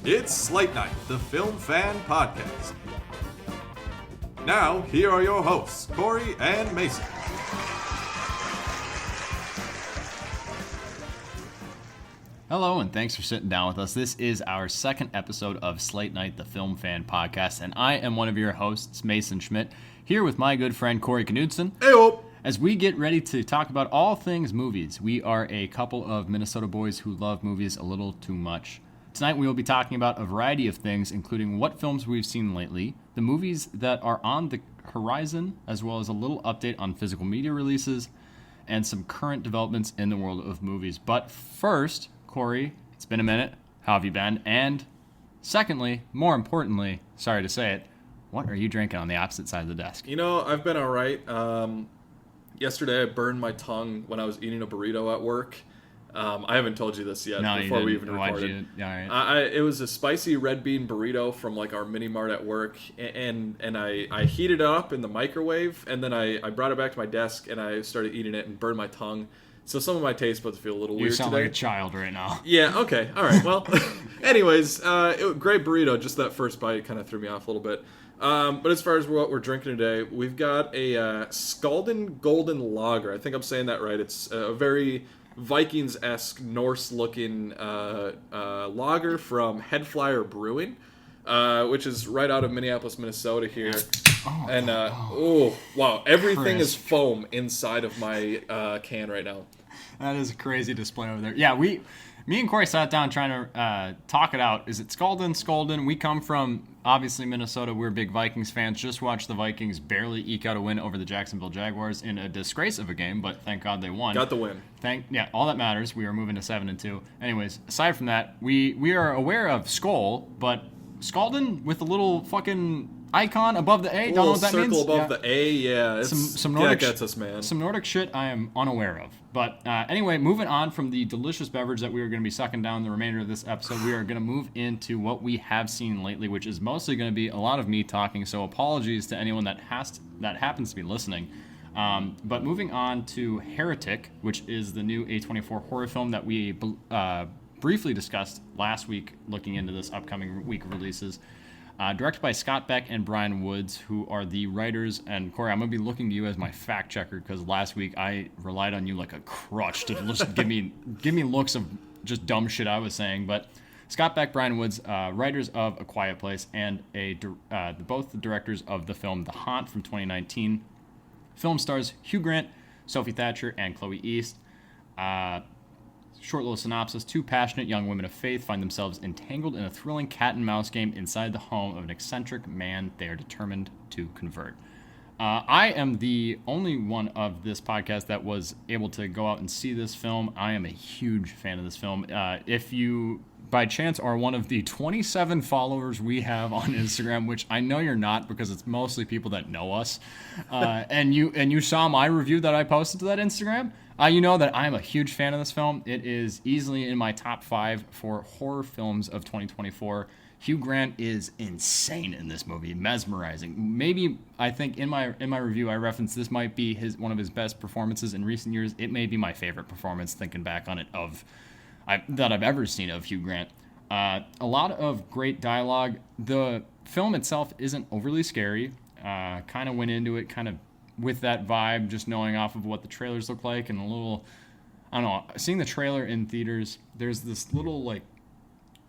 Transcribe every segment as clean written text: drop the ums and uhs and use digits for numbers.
It's Slate Night, the Film Fan Podcast. Now, here are your hosts, Corey and Mason. Hello, and thanks for sitting down with us. This is our second episode of Slate Night, the Film Fan Podcast, and I am one of your hosts, Mason Schmidt, here with my good friend Corey Knudsen. Hey-o! As we get ready to talk about all things movies, we are a couple of Minnesota boys who love movies a little too much. Tonight we will be talking about a variety of things, including what films we've seen lately, the movies that are on the horizon, as well as a little update on physical media releases, and some current developments in the world of movies. But first, Corey, it's been a minute. How have you been? And secondly, more importantly, sorry to say it, what are you drinking on the opposite side of the desk? You know, I've been all right. Yesterday I burned my tongue when I was eating a burrito at work. I haven't told you this yet before we even recorded. It was a spicy red bean burrito from like our mini mart at work, and I heated it up in the microwave, and then I brought it back to my desk and I started eating it and burned my tongue. So some of my taste buds feel a little weird today. You sound like a child right now. Yeah, okay. All right. Well, anyways, great burrito. Just that first bite kind of threw me off a little bit. But as far as what we're drinking today, we've got a Skålden Golden Lager. I think I'm saying that right. It's a very Vikings-esque, Norse-looking lager from Headflyer Brewing, which is right out of Minneapolis, Minnesota here. Oh, wow. Everything is foam inside of my can right now. That is a crazy display over there. Yeah, me and Corey sat down trying to talk it out. Is it Skålden? We come from, obviously, Minnesota. We're big Vikings fans. Just watched the Vikings barely eke out a win over the Jacksonville Jaguars in a disgrace of a game, but thank God they won. Got the win. All that matters. We are moving to 7-2. Anyways, aside from that, we are aware of Skål, but Skålden with a little fucking icon above the A. Don't know what that means. Circle above the A, yeah. Some Nordic, gets us, man. Some Nordic shit I am unaware of. But anyway, moving on from the delicious beverage that we are going to be sucking down the remainder of this episode, we are going to move into what we have seen lately, which is mostly going to be a lot of me talking. So apologies to anyone that happens to be listening. But moving on to Heretic, which is the new A24 horror film that we briefly discussed last week, looking into this upcoming week of releases. Directed by Scott Beck and Brian Woods, who are the writers. And Corey, I'm going to be looking to you as my fact checker because last week I relied on you like a crutch to just give me looks of just dumb shit I was saying. But Scott Beck, Brian Woods, writers of A Quiet Place, and both the directors of the film The Haunt from 2019. Film stars Hugh Grant, Sophie Thatcher, and Chloe East. Short little synopsis. Two passionate young women of faith find themselves entangled in a thrilling cat-and-mouse game inside the home of an eccentric man they are determined to convert. I am the only one of this podcast that was able to go out and see this film. I am a huge fan of this film. If you, by chance, are one of the 27 followers we have on Instagram, which I know you're not because it's mostly people that know us, and you saw my review that I posted to that Instagram, you know that I'm a huge fan of this film. It is easily in my top 5 for horror films of 2024. Hugh Grant is insane in this movie, mesmerizing. Maybe, I think in my review I referenced this might be one of his best performances in recent years. It may be my favorite performance, thinking back on it, that I've ever seen of Hugh Grant. A lot of great dialogue. The film itself isn't overly scary. Kind of went into it kind of with that vibe, just knowing off of what the trailers look like, and a little, I don't know, seeing the trailer in theaters, there's this little, like,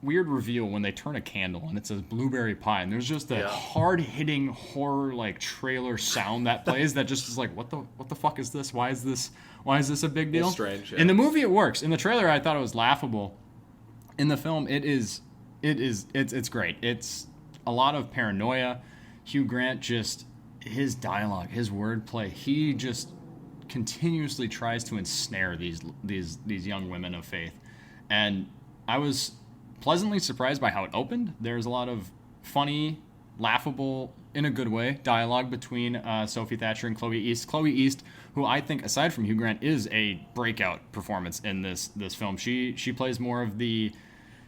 weird reveal when they turn a candle, and it says blueberry pie, and there's just a hard-hitting horror, like, trailer sound that plays that just is like, what the fuck is this? Why is this a big deal? It's strange, yeah. In the movie, it works. In the trailer, I thought it was laughable. In the film, it's great. It's a lot of paranoia. Hugh Grant just, his dialogue, his wordplay, he just continuously tries to ensnare these young women of faith. And I was pleasantly surprised by how it opened. There's a lot of funny, laughable, in a good way, dialogue between Sophie Thatcher and Chloe East. Chloe East, who I think, aside from Hugh Grant, is a breakout performance in this film. She plays more of the...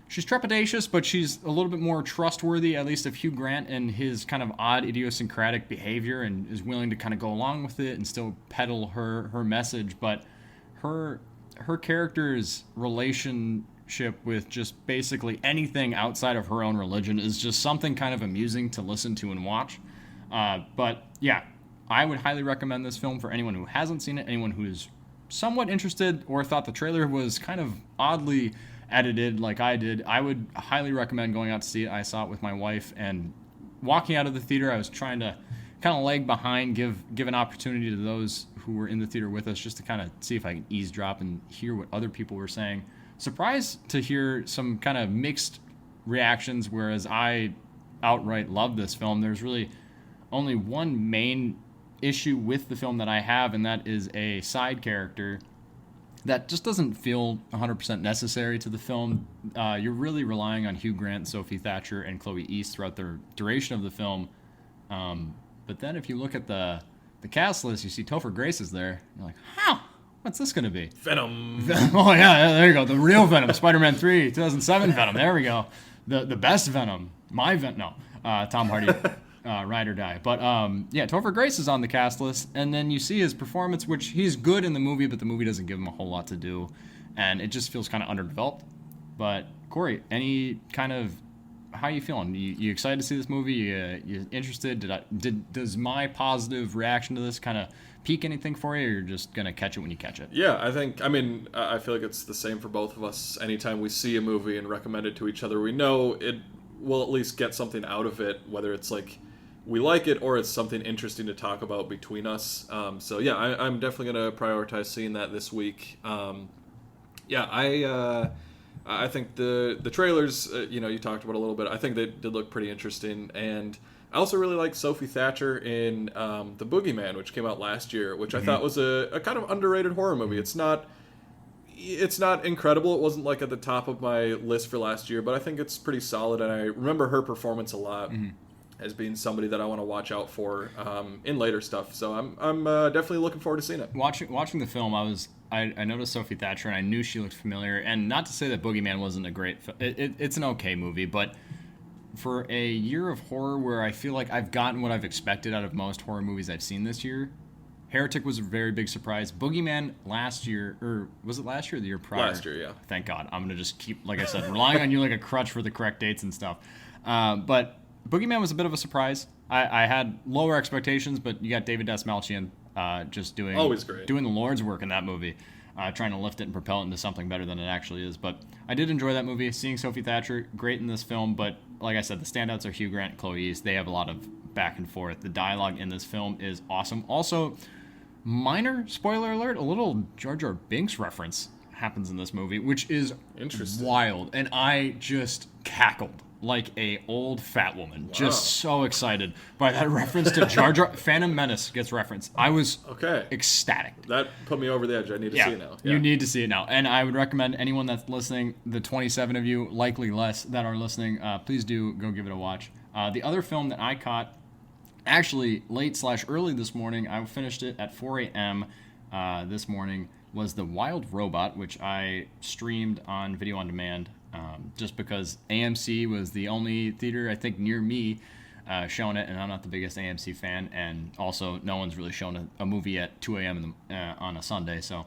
She's trepidatious, but she's a little bit more trustworthy, at least of Hugh Grant and his kind of odd idiosyncratic behavior, and is willing to kind of go along with it and still peddle her message. But her character's relationship relationship with just basically anything outside of her own religion is just something kind of amusing to listen to and watch. But yeah, I would highly recommend this film for anyone who hasn't seen it, anyone who's somewhat interested or thought the trailer was kind of oddly edited like I did. I would highly recommend going out to see it. I saw it with my wife, and walking out of the theater, I was trying to kind of lag behind, give an opportunity to those who were in the theater with us just to kind of see if I can eavesdrop and hear what other people were saying. Surprised to hear some kind of mixed reactions, whereas I outright love this film. There's really only one main issue with the film that I have, and that is a side character that just doesn't feel 100% necessary to the film. You're really relying on Hugh Grant, Sophie Thatcher, and Chloe East throughout the duration of the film. But then if you look at the cast list, you see Topher Grace is there. You're like, huh, what's this going to be? Venom. Oh, yeah, there you go. The real Venom. Spider-Man 3, 2007 Venom. There we go. The best Venom. My Venom. No. Tom Hardy. Ride or die. But yeah, Topher Grace is on the cast list, and then you see his performance, which he's good in the movie, but the movie doesn't give him a whole lot to do, and it just feels kind of underdeveloped. But Corey, any kind of, how you feeling? You excited to see this movie? You interested? Does my positive reaction to this kind of pique anything for you, or you're just gonna catch it when you catch it? Yeah, I feel like it's the same for both of us. Anytime we see a movie and recommend it to each other, we know it will at least get something out of it, whether it's like we like it or it's something interesting to talk about between us. So yeah, I'm definitely going to prioritize seeing that this week. Yeah, I think the trailers, you talked about a little bit. I think they did look pretty interesting, and I also really like Sophie Thatcher in The Boogeyman, which came out last year, which I thought was a kind of underrated horror movie. It's not incredible. It wasn't like at the top of my list for last year, but I think it's pretty solid, and I remember her performance a lot as being somebody that I want to watch out for in later stuff. So I'm definitely looking forward to seeing it. Watching the film, I noticed Sophie Thatcher, and I knew she looked familiar. And not to say that Boogeyman wasn't a great film. It's an okay movie, but for a year of horror where I feel like I've gotten what I've expected out of most horror movies I've seen this year, Heretic was a very big surprise. Boogeyman last year, or was it last year or the year prior? Last year, yeah. Thank God. I'm going to just keep, like I said, relying on you like a crutch for the correct dates and stuff. But Boogeyman was a bit of a surprise. I had lower expectations, but you got David Dastmalchian just doing the Lord's work in that movie, trying to lift it and propel it into something better than it actually is. But I did enjoy that movie. Seeing Sophie Thatcher, great in this film, but like I said, the standouts are Hugh Grant and Chloe East. They have a lot of back and forth. The dialogue in this film is awesome. Also, minor spoiler alert, a little Jar Jar Binks reference happens in this movie, which is wild, and I just cackled like a old fat woman. Wow. Just so excited by that reference to Jar Jar. Phantom Menace gets referenced. I was ecstatic. That put me over the edge. I need to see it now. Yeah. You need to see it now. And I would recommend anyone that's listening, the 27 of you, likely less, that are listening, please do go give it a watch. The other film that I caught, actually late/early this morning, I finished it at 4 a.m. This morning, was The Wild Robot, which I streamed on video on demand. Just because AMC was the only theater, I think, near me showing it, and I'm not the biggest AMC fan, and also no one's really shown a movie at 2 a.m. on a Sunday, so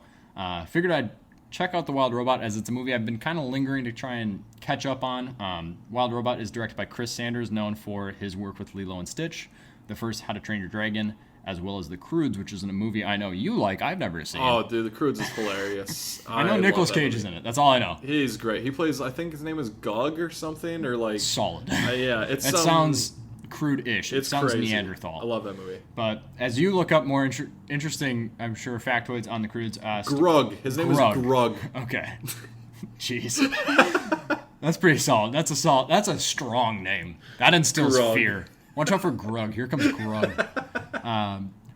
figured I'd check out The Wild Robot, as it's a movie I've been kind of lingering to try and catch up on. Wild Robot is directed by Chris Sanders, known for his work with Lilo and Stitch, the first How to Train Your Dragon, as well as The Croods, which is a movie I know you like. I've never seen. Oh, dude, The Croods is hilarious. I know Nicolas Cage is in it. That's all I know. He's great. He plays, I think his name is Gog or something, or like... Solid. Yeah, it sounds crude-ish. It sounds crazy. Neanderthal. I love that movie. But as you look up more interesting, I'm sure, factoids on The Croods... Grug. His name is Grug. Okay. Jeez. That's pretty solid. That's a strong name. That instills fear. Watch out for Grug. Here comes Grug.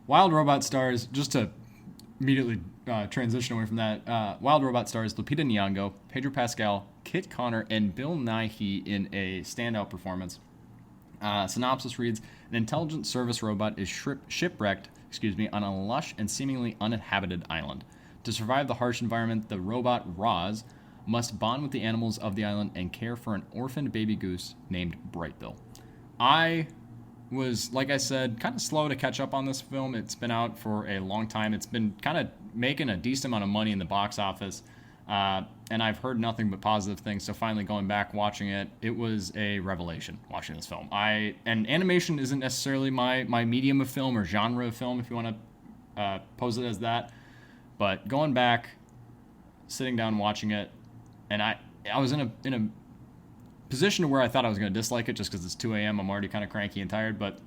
Wild Robot stars, just to immediately transition away from that, Wild Robot stars Lupita Nyong'o, Pedro Pascal, Kit Connor, and Bill Nighy in a standout performance. Synopsis reads, an intelligent service robot is shipwrecked on a lush and seemingly uninhabited island. To survive the harsh environment, the robot Roz must bond with the animals of the island and care for an orphaned baby goose named Brightbill. I was, like I said, kind of slow to catch up on this film. It's been out for a long time. It's been kind of making a decent amount of money in the box office. And I've heard nothing but positive things. So finally going back, watching it, it was a revelation watching this film. And animation isn't necessarily my medium of film or genre of film, if you want to pose it as that. But going back, sitting down, watching it, and I was in a position to where I thought I was going to dislike it just because it's 2 a.m. I'm already kind of cranky and tired, but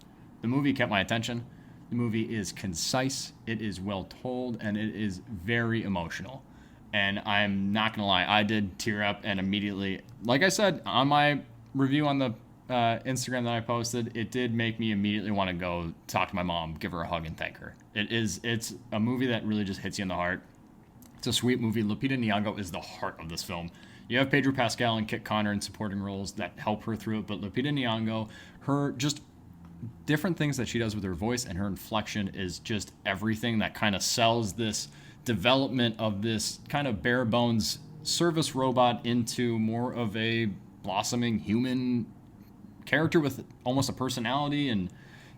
the movie kept my attention. The movie is concise, it is well told, and it is very emotional. And I'm not going to lie, I did tear up and immediately, like I said, on my review on the Instagram that I posted, it did make me immediately want to go talk to my mom, give her a hug, and thank her. It's a movie that really just hits you in the heart. It's a sweet movie. Lupita Nyong'o is the heart of this film. You have Pedro Pascal and Kit Connor in supporting roles that help her through it, but Lupita Nyong'o, her just different things that she does with her voice and her inflection is just everything that kind of sells this development of this kind of bare bones service robot into more of a blossoming human character with almost a personality and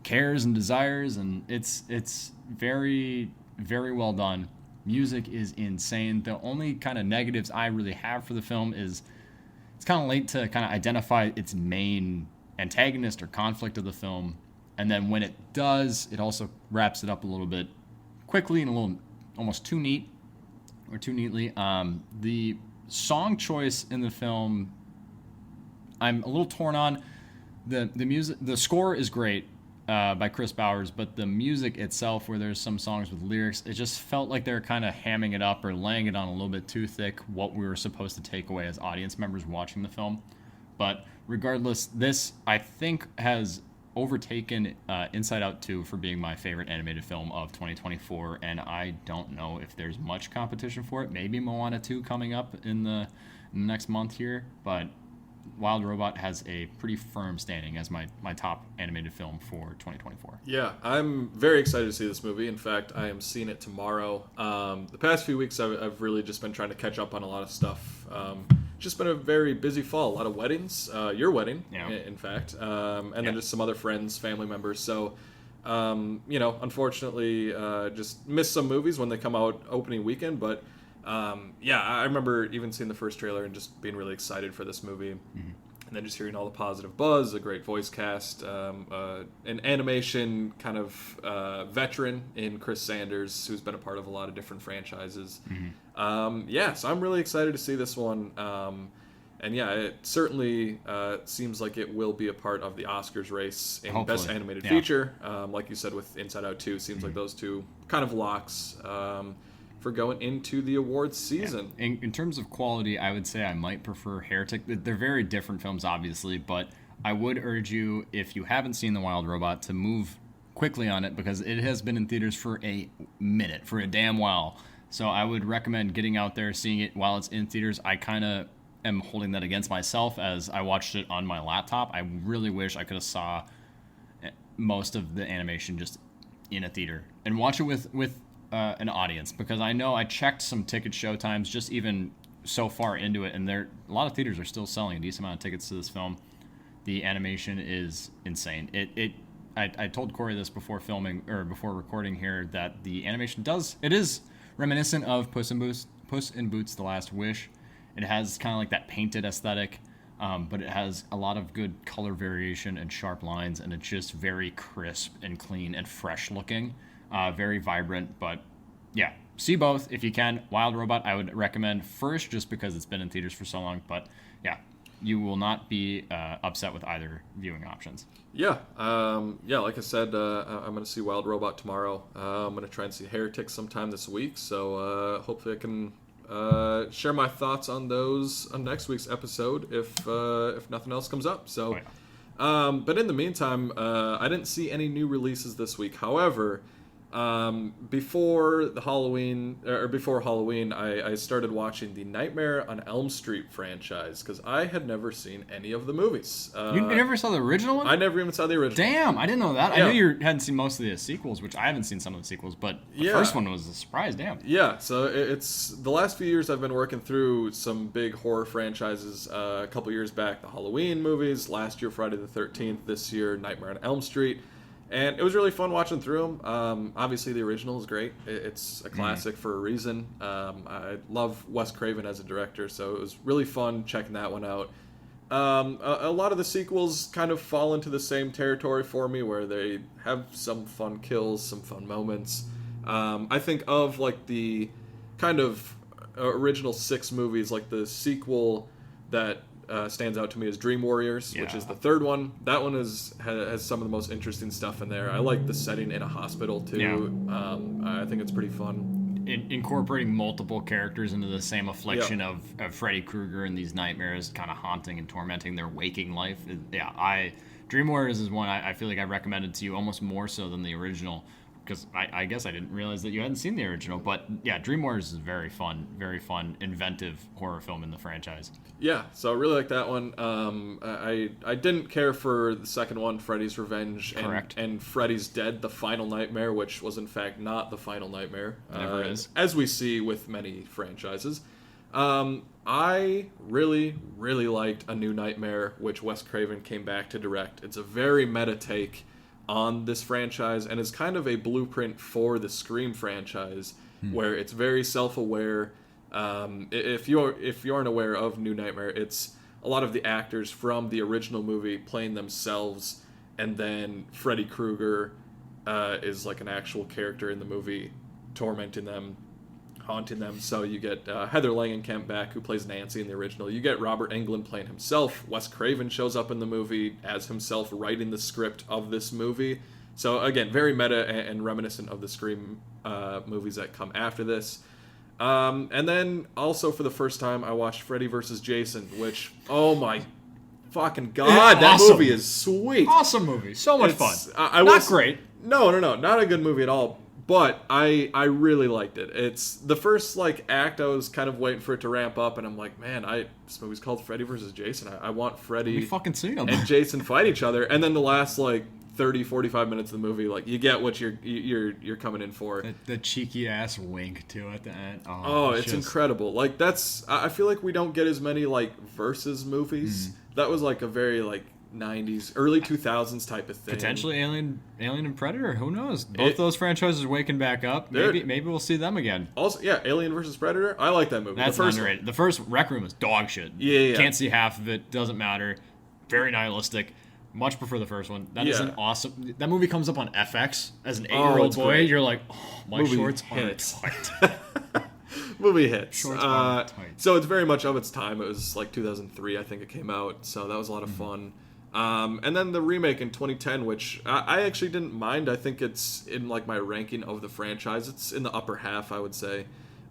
cares and desires, and it's very, very well done. Music is insane. The only kind of negatives I really have for the film is it's kind of late to kind of identify its main antagonist or conflict of the film, and then when it does, it also wraps it up a little bit quickly and a little almost too neat or too neatly. The song choice in the film, I'm a little torn on. The music, the score is great by Chris Bowers, but the music itself, where there's some songs with lyrics, it just felt like they're kind of hamming it up or laying it on a little bit too thick, what we were supposed to take away as audience members watching the film. But regardless, this, I think, has overtaken Inside Out 2 for being my favorite animated film of 2024, and I don't know if there's much competition for it. Maybe Moana 2 coming up in the next month here, but Wild Robot has a pretty firm standing as my top animated film for 2024. Yeah, I'm very excited to see this movie. In fact, I am seeing it tomorrow. The past few weeks, I've really just been trying to catch up on a lot of stuff. Just been a very busy fall. A lot of weddings. Your wedding, yeah. In fact. And then just some other friends, family members. So, unfortunately, just missed some movies when they come out opening weekend. But, I remember even seeing the first trailer and just being really excited for this movie. Mm-hmm. And then just hearing all the positive buzz, a great voice cast, an animation kind of veteran in Chris Sanders, who's been a part of a lot of different franchises. Mm-hmm. So I'm really excited to see this one. It certainly seems like it will be a part of the Oscars race in Hopefully. Best Animated Feature. Like you said, with Inside Out 2, seems like those two kind of locks for going into the awards season. Yeah. In terms of quality, I would say I might prefer Heretic. They're very different films, obviously, but I would urge you, if you haven't seen The Wild Robot, to move quickly on it, because it has been in theaters for a minute, for a damn while. So I would recommend getting out there, seeing it while it's in theaters. I kind of am holding that against myself as I watched it on my laptop. I really wish I could have saw most of the animation just in a theater and watch it with an audience, because I know I checked some ticket show times just even so far into it, and a lot of theaters are still selling a decent amount of tickets to this film. The animation is insane. I told Corey this before filming or before recording here, that the animation is reminiscent of Puss in Boots: The Last Wish. It has kind of like that painted aesthetic, but it has a lot of good color variation and sharp lines, and it's just very crisp and clean and fresh looking. Very vibrant, but yeah, see both if you can. Wild Robot, I would recommend first, just because it's been in theaters for so long, but yeah, you will not be upset with either viewing options. Yeah, like I said, I'm going to see Wild Robot tomorrow. I'm going to try and see Heretic sometime this week, so hopefully I can share my thoughts on those on next week's episode if nothing else comes up. So, but in the meantime, I didn't see any new releases this week. However, before Halloween, I started watching the Nightmare on Elm Street franchise, because I had never seen any of the movies. You never saw the original one? I never even saw the original. Damn, I didn't know that. Yeah. I knew you hadn't seen most of the sequels, which I haven't seen some of the sequels, but the first one was a surprise. Damn. Yeah, so it's the last few years I've been working through some big horror franchises. A couple years back, the Halloween movies. Last year, Friday the 13th. This year, Nightmare on Elm Street. And it was really fun watching through them. Obviously, the original is great. It's a classic for a reason. I love Wes Craven as a director, so it was really fun checking that one out. A lot of the sequels kind of fall into the same territory for me, where they have some fun kills, some fun moments. I think of like the kind of original 6 movies, like the sequel that stands out to me is Dream Warriors, which is the 3rd one. That one has some of the most interesting stuff in there. I like the setting in a hospital too. Yeah. I think it's pretty fun. Incorporating multiple characters into the same affliction of Freddy Krueger and these nightmares kind of haunting and tormenting their waking life. Dream Warriors is one I feel like I recommended to you almost more so than the original, because I guess I didn't realize that you hadn't seen the original. But yeah, Dream Warriors is very fun, inventive horror film in the franchise. Yeah, so I really like that one. I didn't care for the second one, Freddy's Revenge. Correct. And Freddy's Dead, The Final Nightmare, which was in fact not the final nightmare. Never is. As we see with many franchises. I really, really liked A New Nightmare, which Wes Craven came back to direct. It's a very meta take on this franchise, and is kind of a blueprint for the Scream franchise, where it's very self-aware. If you aren't aware of New Nightmare, it's a lot of the actors from the original movie playing themselves, and then Freddy Krueger is like an actual character in the movie, tormenting them, haunting them. So you get Heather Langenkamp back, who plays Nancy in the original. You get Robert Englund playing himself. Wes Craven shows up in the movie as himself, writing the script of this movie. So again, very meta and reminiscent of the Scream movies that come after this. And then also for the first time, I watched Freddy vs. Jason, which, oh my fucking god, that movie is sweet. Awesome movie. So much fun. Not great. No, not a good movie at all. But I really liked it. It's the first act. I was kind of waiting for it to ramp up, and I'm like, man, this movie's called Freddy vs. Jason. I want Freddy and Jason fight each other. And then the last 30, 45 minutes of the movie, you get what you're coming in for. The cheeky ass wink too at the end. It's incredible. I feel like we don't get as many versus movies. That was a very 90s, early 2000s type of thing. Potentially Alien and Predator. Who knows? Both those franchises are waking back up. Maybe we'll see them again. Also, yeah, Alien versus Predator. I like that movie. That's underrated. The first Rec Room is dog shit. Yeah. Can't see half of it. Doesn't matter. Very nihilistic. Much prefer the first one. That is an awesome. That movie comes up on FX as an 8-year-old boy. Great. You're like, my movie shorts are tight. Movie hits. So it's very much of its time. It was 2003, I think it came out. So that was a lot of fun. And then the remake in 2010, which I actually didn't mind. I think it's in my ranking of the franchise. It's in the upper half, I would say.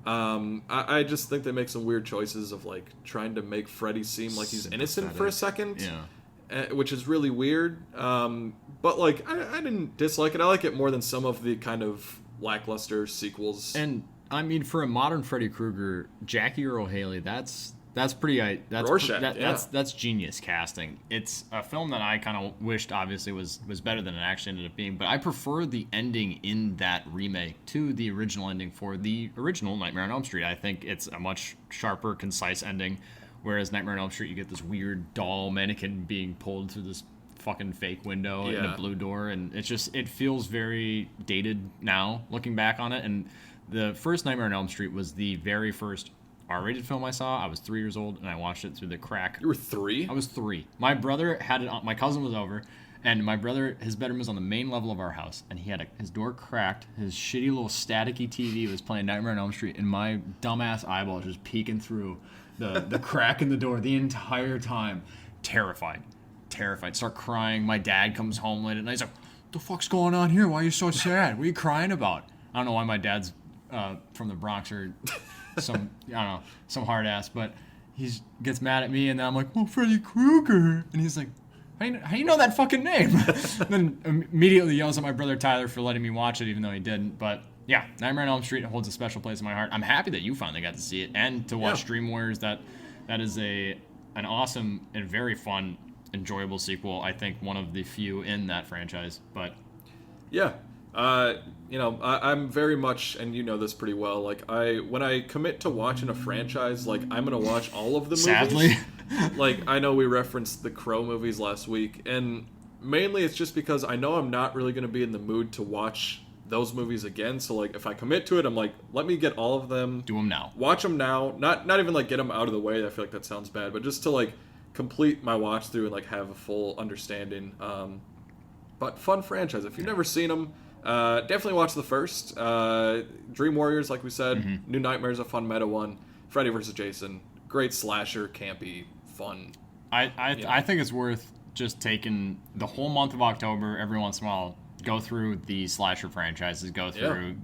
I just think they make some weird choices of trying to make Freddy seem like he's innocent for a second. Yeah. Which is really weird. But I didn't dislike it. I like it more than some of the kind of lackluster sequels. And I mean, for a modern Freddy Krueger, Jackie Earle Haley, that's pretty. That's genius casting. It's a film that I kind of wished obviously was better than it actually ended up being. But I prefer the ending in that remake to the original ending for the original Nightmare on Elm Street. I think it's a much sharper, concise ending. Whereas Nightmare on Elm Street, you get this weird doll mannequin being pulled through this fucking fake window in a blue door, and it feels very dated now looking back on it. And the first Nightmare on Elm Street was the very first R-rated film I saw. I was 3 years old, and I watched it through the crack. You were 3? I was 3. My brother had it on. My cousin was over, and my brother, his bedroom was on the main level of our house, and he had his door cracked. His shitty little staticky TV was playing Nightmare on Elm Street, and my dumbass eyeball was just peeking through the crack in the door the entire time. Terrified. Start crying. My dad comes home late at night. He's like, "What the fuck's going on here? Why are you so sad? What are you crying about?" I don't know why my dad's from the Bronx or some hard ass, but he gets mad at me, and then I'm like, "Oh, Freddy Krueger," and he's like, how you know that fucking name? Then immediately yells at my brother Tyler for letting me watch it, even though he didn't. But yeah, Nightmare on Elm Street holds a special place in my heart. I'm happy that you finally got to see it and to watch Dream Warriors. That is an awesome and very fun, enjoyable sequel. I think one of the few in that franchise. But yeah. I'm very much, and you know this pretty well, when I commit to watching a franchise, I'm going to watch all of the movies. Sadly. I know we referenced the Crow movies last week, and mainly it's just because I know I'm not really going to be in the mood to watch those movies again. So like if I commit to it, I'm like, let me get all of them. Do them now. Watch them now. Not even like get them out of the way. I feel like that sounds bad, but just to like complete my watch through and like have a full understanding. But fun franchise. If you've never seen them, definitely watch the first. Dream Warriors, like we said. New Nightmares, a fun meta one. Freddy vs. Jason, great slasher, campy, fun. I think it's worth just taking the whole month of October, every once in a while, go through the slasher franchises, go through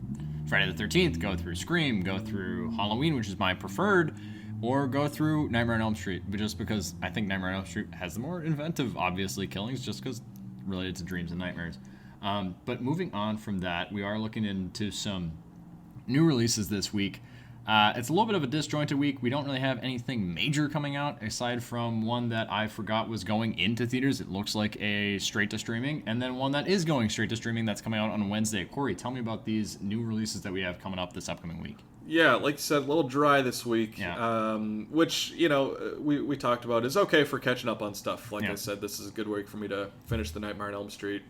Friday the 13th, go through Scream, go through Halloween, which is my preferred, or go through Nightmare on Elm Street, but just because I think Nightmare on Elm Street has the more inventive, obviously, killings, just because related to dreams and nightmares. But moving on from that, we are looking into some new releases this week. It's a little bit of a disjointed week. We don't really have anything major coming out aside from one that I forgot was going into theaters. It looks like a straight to streaming, and then one that is going straight to streaming that's coming out on Wednesday. Corey, tell me about these new releases that we have coming up this upcoming week. Yeah, like you said, a little dry this week, Yeah. which, we talked about is okay for catching up on stuff. Like I said, this is a good week for me to finish the Nightmare on Elm Street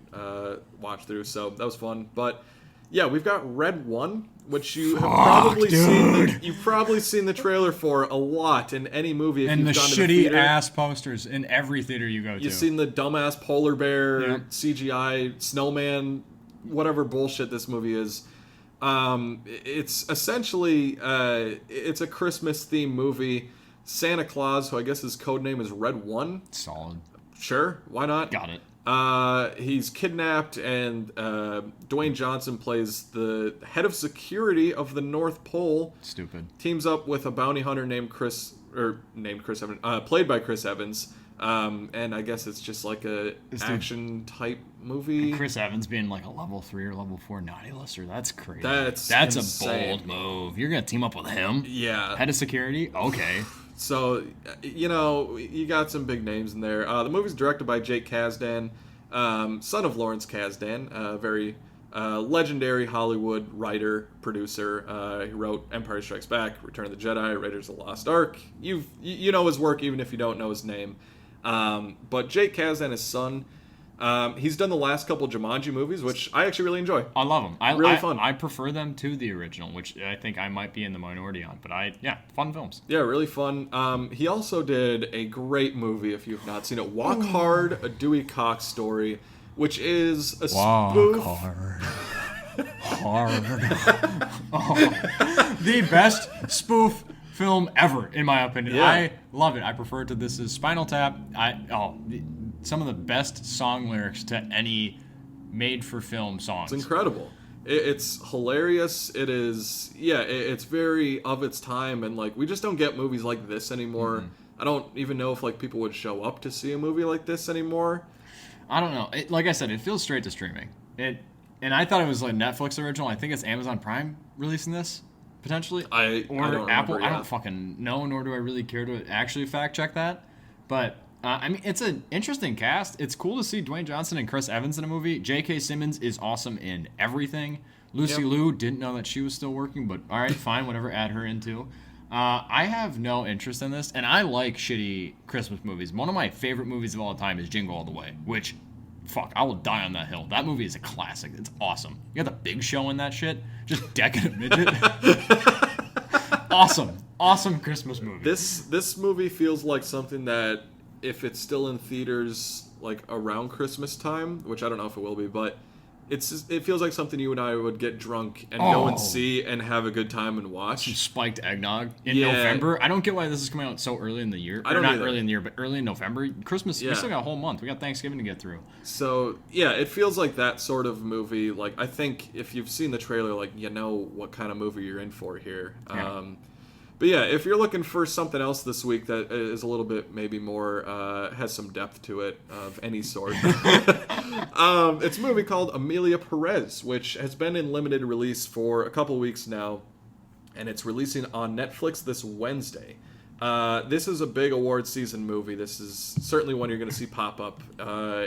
watch through, so that was fun. But yeah, we've got Red One, which you have probably seen. You've probably seen the trailer for a lot in any movie. If And you've the gone to the shitty theater. ass posters in every theater you go to. You've seen the dumbass polar bear, Yeah. CGI, snowman, whatever bullshit this movie is. It's essentially it's a Christmas themed movie. Santa Claus, who I guess his code name is Red One. Solid. Sure, why not? Got it. He's kidnapped, and Dwayne Johnson plays the head of security of the North Pole. Stupid. Teams up with a bounty hunter named Chris Evans, played by Chris Evans. And I guess it's just like a action type movie. Chris Evans being like a level 3 or level 4 naughty lister. That's crazy. That's a insane. bold move. You're going to team up with him? Yeah. Head of security? Okay. So, you got some big names in there. The movie's directed by Jake Kasdan, son of Lawrence Kasdan, a very legendary Hollywood writer, producer. He wrote Empire Strikes Back, Return of the Jedi, Raiders of the Lost Ark. You know his work even if you don't know his name. But Jake Kasdan, his son, he's done the last couple Jumanji movies, which I actually really enjoy. I love them. Really fun. I prefer them to the original, which I think I might be in the minority on. But fun films. Yeah, really fun. He also did a great movie, if you've not seen it, Walk Hard, a Dewey Cox story, which is a spoof. Hard. The best spoof film ever, in my opinion. Yeah. I love it. I prefer it to This Is Spinal Tap. Some of the best song lyrics to any made-for-film songs. It's incredible. It's hilarious. It is, it's very of its time, and like we just don't get movies like this anymore. I don't even know if like people would show up to see a movie like this anymore. I don't know. Like I said, it feels straight to streaming. And I thought it was like Netflix original. I think it's Amazon Prime releasing this, potentially. I don't Apple. remember, I don't fucking know, nor do I really care to actually fact check that. But I mean, it's an interesting cast. It's cool to see Dwayne Johnson and Chris Evans in a movie. J.K. Simmons is awesome in everything. Lucy Liu, didn't know that she was still working, but all right, fine, whatever, add her in too. I have no interest in this, and I like shitty Christmas movies. One of my favorite movies of all time is Jingle All the Way, which, fuck, I will die on that hill. That movie is a classic. It's awesome. You got the Big Show in that shit. Just decadent midget. Awesome Christmas movie. This movie feels like something that, if it's still in theaters like around Christmas time, which I don't know if it will be, but it feels like something you and I would get drunk and go and see and have a good time and watch. Spiked eggnog in November. I don't get why this is coming out so early in the year. I don't not either. early in the year, but early in November. Christmas, we still got a whole month. We got Thanksgiving to get through. So, it feels like that sort of movie. Like, I think if you've seen the trailer, like, you know what kind of movie you're in for here. Yeah. But if you're looking for something else this week that is a little bit maybe more, has some depth to it of any sort, it's a movie called Emilia, Pérez, which has been in limited release for a couple weeks now, and it's releasing on Netflix this Wednesday. This is a big award season movie. This is certainly one you're going to see pop up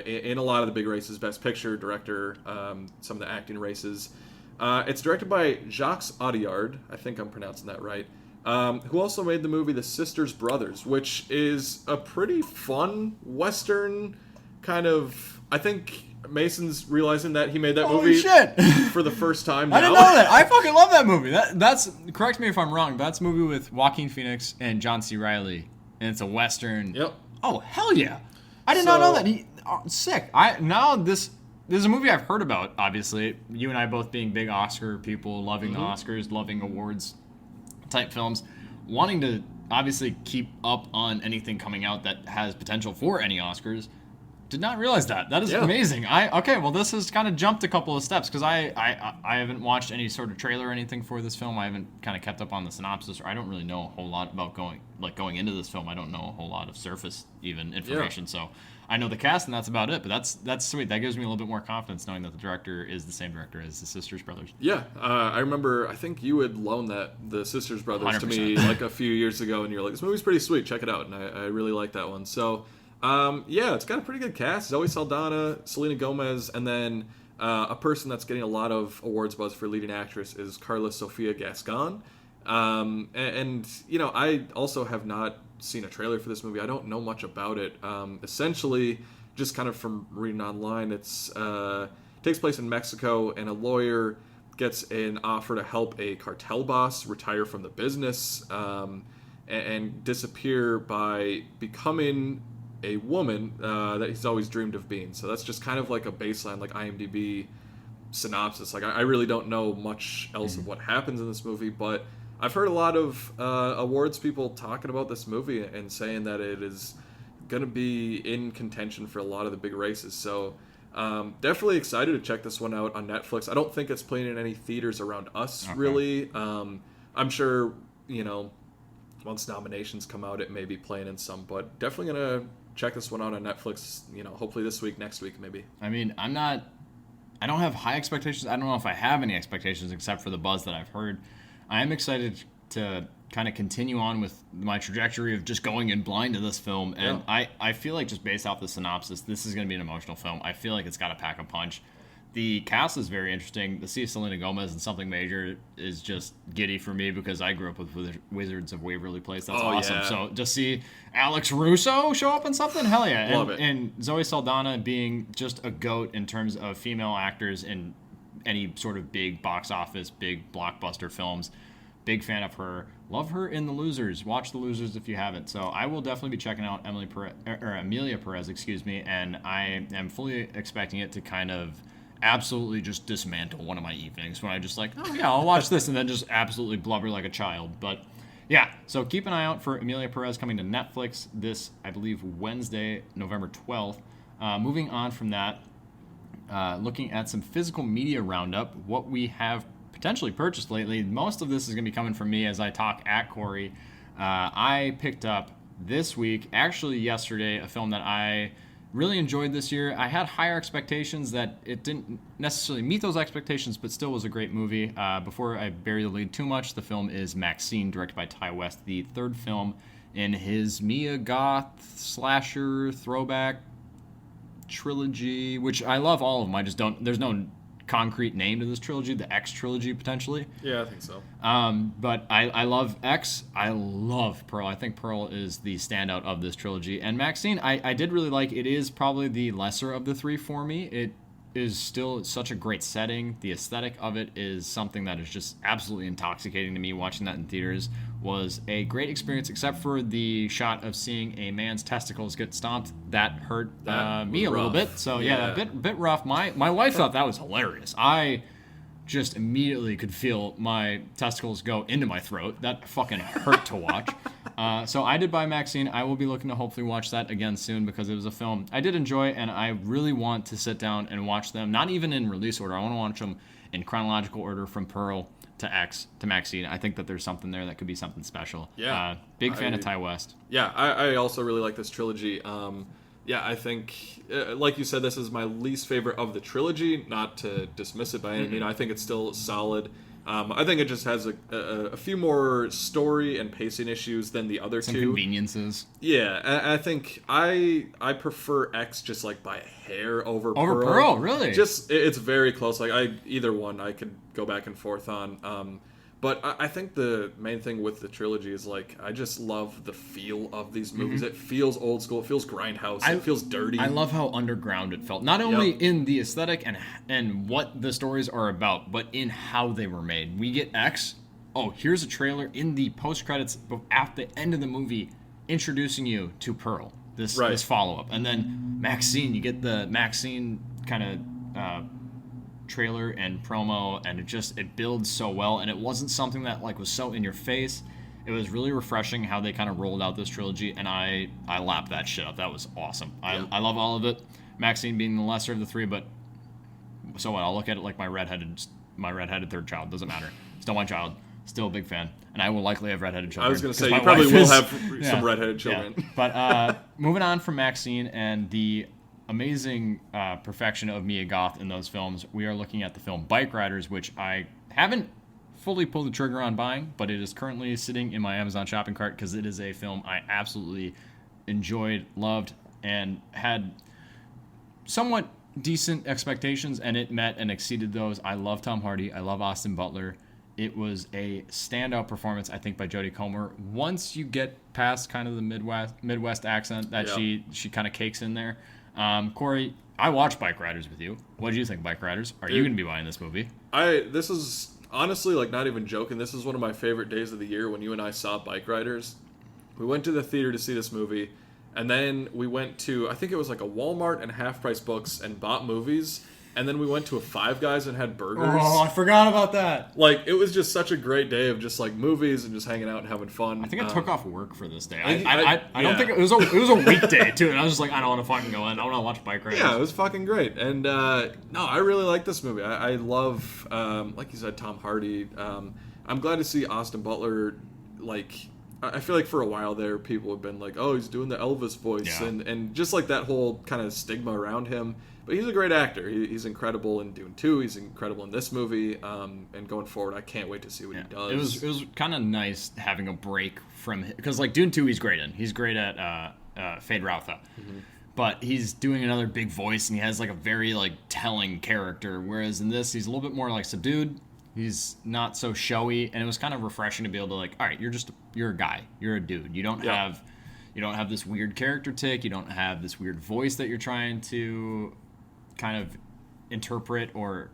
in a lot of the big races, Best Picture, Director, some of the acting races. It's directed by Jacques Audiard. I think I'm pronouncing that right. Who also made the movie The Sisters Brothers, which is a pretty fun Western kind of I think Mason's realizing that he made that Holy movie shit. for the first time now. I didn't know that. I fucking love that movie. That's correct me if I'm wrong. That's a movie with Joaquin Phoenix and John C. Reilly, and it's a Western. Yep. Oh, hell yeah. I did not know that. Sick. This is a movie I've heard about, obviously. You and I both being big Oscar people, loving the Oscars, loving awards type films, wanting to obviously keep up on anything coming out that has potential for any Oscars. Did not realize that. That is amazing. Well, this has kind of jumped a couple of steps because I haven't watched any sort of trailer or anything for this film. I haven't kind of kept up on the synopsis, or I don't really know a whole lot about going into this film. I don't know a whole lot of surface even information. So I know the cast and that's about it. But that's sweet. That gives me a little bit more confidence knowing that the director is the same director as the Sisters Brothers. Yeah, I remember. I think you had loaned the Sisters Brothers 100%. To me like a few years ago, and you're like, "This movie's pretty sweet. Check it out." And I really like that one. So. It's got a pretty good cast. Zoe Saldana, Selena Gomez, and then a person that's getting a lot of awards buzz for leading actress is Carla Sofia Gascon. I also have not seen a trailer for this movie. I don't know much about it. Essentially, just kind of from reading online, it's takes place in Mexico, and a lawyer gets an offer to help a cartel boss retire from the business and disappear by becoming a woman that he's always dreamed of being. So that's just kind of like a baseline, like IMDb synopsis. Like I really don't know much else of what happens in this movie, but I've heard a lot of awards people talking about this movie and saying that it is going to be in contention for a lot of the big races. So definitely excited to check this one out on Netflix. I don't think it's playing in any theaters around us, really. I'm sure, once nominations come out, it may be playing in some, but definitely going to check this one out on Netflix, hopefully this week, next week, maybe. I mean, I don't have high expectations. I don't know if I have any expectations except for the buzz that I've heard. I am excited to kind of continue on with my trajectory of just going in blind to this film. And I feel like just based off the synopsis, this is going to be an emotional film. I feel like it's got to pack a punch. The cast is very interesting. To see Selena Gomez in something major is just giddy for me because I grew up with Wizards of Waverly Place. That's awesome. Yeah. So just see Alex Russo show up in something, hell yeah. Love it. And Zoe Saldana being just a goat in terms of female actors in any sort of big box office, big blockbuster films. Big fan of her. Love her in The Losers. Watch The Losers if you haven't. So I will definitely be checking out Emilia Pérez, and I am fully expecting it to kind of absolutely just dismantle one of my evenings when I just like, oh yeah, I'll watch this, and then just absolutely blubber like a child. But yeah, so keep an eye out for Emilia Pérez coming to Netflix this, I believe, Wednesday, November 12th. Moving on from that, looking at some physical media roundup, what we have potentially purchased lately. Most of this is going to be coming from me as I talk at Corey. I picked up this week, actually yesterday, a film that I really enjoyed this year. I had higher expectations that it didn't necessarily meet those expectations, but still was a great movie. Before I bury the lead too much, the film is Maxine, directed by Ty West, the third film in his Mia Goth slasher throwback trilogy, which I love all of them. I just don't, there's no concrete name to this trilogy, the X trilogy potentially. Yeah, I think so. But I love X. I love Pearl. I think Pearl is the standout of this trilogy. And Maxine, I did really like. It is probably the lesser of the three for me. It is still such a great setting. The aesthetic of it is something that is just absolutely intoxicating to me. Watching that in theaters was a great experience, except for the shot of seeing a man's testicles get stomped. That hurt me a little bit. So yeah, a bit rough. My wife thought that was hilarious. I just immediately could feel my testicles go into my throat. That fucking hurt to watch. So I did buy Maxine. I will be looking to hopefully watch that again soon because it was a film I did enjoy, and I really want to sit down and watch them, not even in release order. I want to watch them in chronological order from Pearl to X to Maxine. I think that there's something there that could be something special. Yeah. Big fan of Ty West. Yeah, I also really like this trilogy. I think, like you said, this is my least favorite of the trilogy. Not to dismiss it by any means. I think it's still solid. I think it just has a few more story and pacing issues than the other Some two. Conveniences. Yeah, I think I prefer X just like by a hair over Pearl. Over Pearl, really? Just it's very close. Like either one I could go back and forth on. But I think the main thing with the trilogy is, like, I just love the feel of these movies. It feels old school. It feels grindhouse. It feels dirty. I love how underground it felt. Not only in the aesthetic and what the stories are about, but in how they were made. We get X. Oh, here's a trailer in the post-credits at the end of the movie introducing you to Pearl, this follow-up. And then Maxine, you get the Maxine kind of trailer and promo, and it builds so well, and it wasn't something that like was so in your face. It was really refreshing how they kind of rolled out this trilogy, and I lapped that shit up. That was awesome. I love all of it. Maxine being the lesser of the three, but so what? I'll look at it like my redheaded third child. Doesn't matter. Still my child. Still a big fan, and I will likely have redheaded children. I was going to say, you probably will have some redheaded children. Yeah. But moving on from Maxine and the amazing perfection of Mia Goth in those films, we are looking at the film Bike Riders, which I haven't fully pulled the trigger on buying, but it is currently sitting in my Amazon shopping cart because it is a film I absolutely enjoyed, loved, and had somewhat decent expectations, and it met and exceeded those. I love Tom Hardy. I love Austin Butler. It was a standout performance, I think, by Jodie Comer. Once you get past kind of the Midwest accent that she kind of cakes in there. Corey, I watched Bike Riders with you. What did you think of Bike Riders? Are you going to be buying this movie? This is honestly, like, not even joking. This is one of my favorite days of the year when you and I saw Bike Riders. We went to the theater to see this movie, and then we went to, I think it was like a Walmart and Half Price Books and bought movies. And then we went to a Five Guys and had burgers. Oh, I forgot about that. Like, it was just such a great day of just, like, movies and just hanging out and having fun. I think I took off work for this day. I don't think it was a weekday, too. And I was just like, I don't want to fucking go in. I want to watch Bike Riders. Yeah, it was fucking great. And, no, I really like this movie. I love, like you said, Tom Hardy. I'm glad to see Austin Butler, like, I feel like for a while there, people have been like, oh, he's doing the Elvis voice. Yeah. And just, like, that whole kind of stigma around him. But he's a great actor. He's incredible in Dune 2. He's incredible in this movie. And going forward, I can't wait to see what he does. It was kind of nice having a break from him. Because, like, Dune 2 he's great in. He's great at Fade Rautha. Mm-hmm. But he's doing another big voice, and he has, like, a very, like, telling character. Whereas in this, he's a little bit more, like, subdued. He's not so showy. And it was kind of refreshing to be able to, like, all right, you're a guy. You're a dude. You don't have this weird character tick. You don't have this weird voice that you're trying to kind of interpret or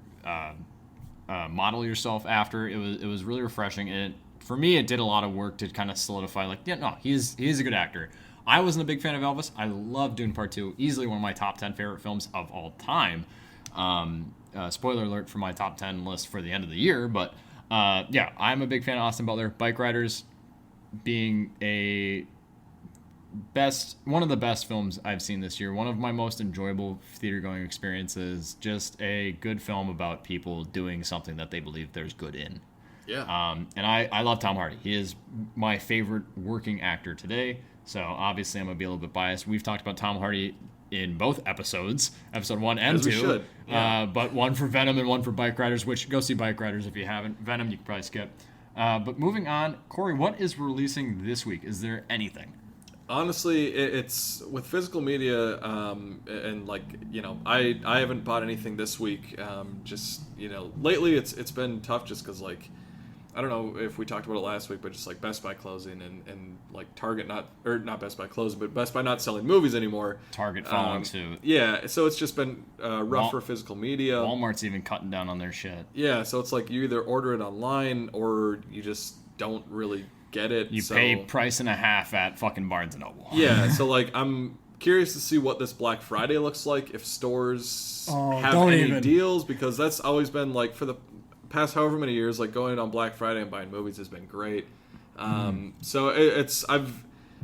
model yourself after. It was really refreshing, and for me it did a lot of work to kind of solidify, like, he's a good actor. I wasn't a big fan of Elvis. I love Dune Part 2, easily one of my top 10 favorite films of all time. Spoiler alert for my top 10 list for the end of the year, but I'm a big fan of Austin Butler. Bike Riders being one of the best films I've seen this year. One of my most enjoyable theater going experiences. Just a good film about people doing something that they believe there's good in. Yeah. And I love Tom Hardy. He is my favorite working actor today. So obviously I'm gonna be a little bit biased. We've talked about Tom Hardy in both episodes, episode 1 and 2. We should. Yeah. But one for Venom and one for Bike Riders, which go see Bike Riders if you haven't. Venom you can probably skip. But moving on, Corey, what is releasing this week? Is there anything? Honestly, it's with physical media, and like, I haven't bought anything this week. Just, lately it's been tough just because, like, I don't know if we talked about it last week, but just like Best Buy closing and like Target not Best Buy closing, but Best Buy not selling movies anymore. Target following suit. Yeah, so it's just been rough for physical media. Walmart's even cutting down on their shit. Yeah, so it's like you either order it online or you just don't really get it. You pay price and a half at fucking Barnes & Noble. Yeah, so like I'm curious to see what this Black Friday looks like, if stores have any deals, because that's always been like for the past however many years, like going on Black Friday and buying movies has been great. So I've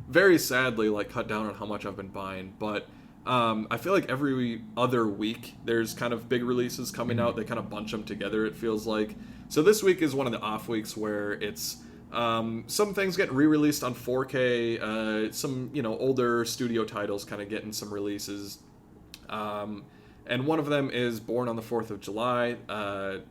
very sadly like cut down on how much I've been buying, but I feel like every other week there's kind of big releases coming out. They kind of bunch them together, it feels like. So this week is one of the off weeks where it's some things get re-released on 4K, some older studio titles kind of getting some releases, and one of them is Born on the 4th of July,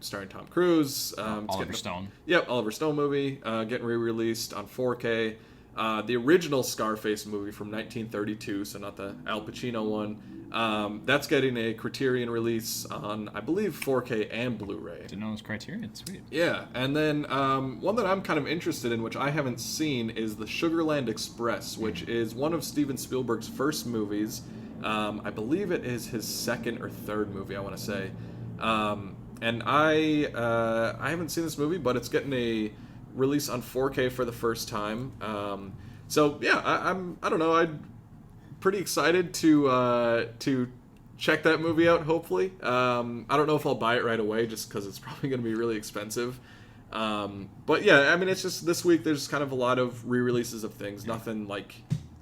starring Tom Cruise. Oliver Stone. Yep, Oliver Stone movie, getting re-released on 4K. The original Scarface movie from 1932, so not the Al Pacino one, that's getting a Criterion release on, I believe, 4K and Blu-ray. Didn't know it was Criterion. Sweet. Yeah, and then one that I'm kind of interested in, which I haven't seen, is the Sugarland Express, which is one of Steven Spielberg's first movies. I believe it is his second or third movie, I want to say. And I haven't seen this movie, but it's getting a release on 4K for the first time. So yeah, I don't know. I'm pretty excited to check that movie out. Hopefully, I don't know if I'll buy it right away, just because it's probably going to be really expensive. But yeah, I mean, it's just this week. There's kind of a lot of re-releases of things. Nothing like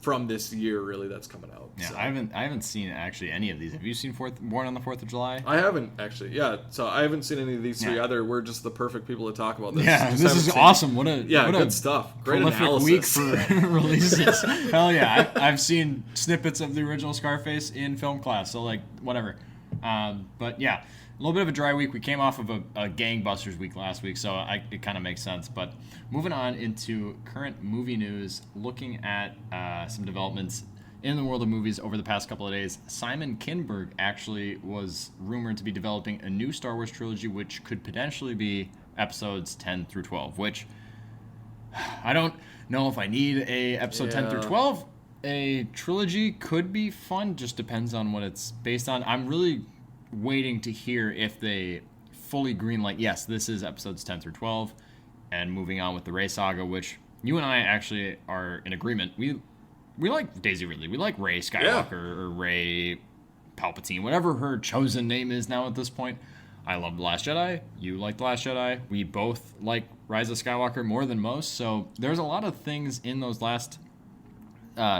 from this year really that's coming out. Yeah, so. I haven't seen actually any of these. Have you seen Born on the 4th of July? I haven't actually. Yeah, so I haven't seen any of these three either. We're just the perfect people to talk about this. Yeah, Just this is awesome. What a good stuff. Great prolific analysis. week for releases. Hell yeah, I've seen snippets of the original Scarface in film class, so like whatever. But yeah, a little bit of a dry week. We came off of a gangbusters week last week, so it kind of makes sense. But moving on into current movie news, looking at some developments in the world of movies over the past couple of days. Simon Kinberg actually was rumored to be developing a new Star Wars trilogy, which could potentially be episodes 10 through 12, which I don't know if I need a episode 10 through 12. A trilogy could be fun, just depends on what it's based on. I'm really waiting to hear if they fully greenlight, yes, this is episodes 10 through 12, and moving on with the Rey saga, which you and I actually are in agreement. We like Daisy Ridley. We like Rey Skywalker or Rey Palpatine, whatever her chosen name is now at this point. I love The Last Jedi. You like The Last Jedi. We both like Rise of Skywalker more than most. So there's a lot of things in those last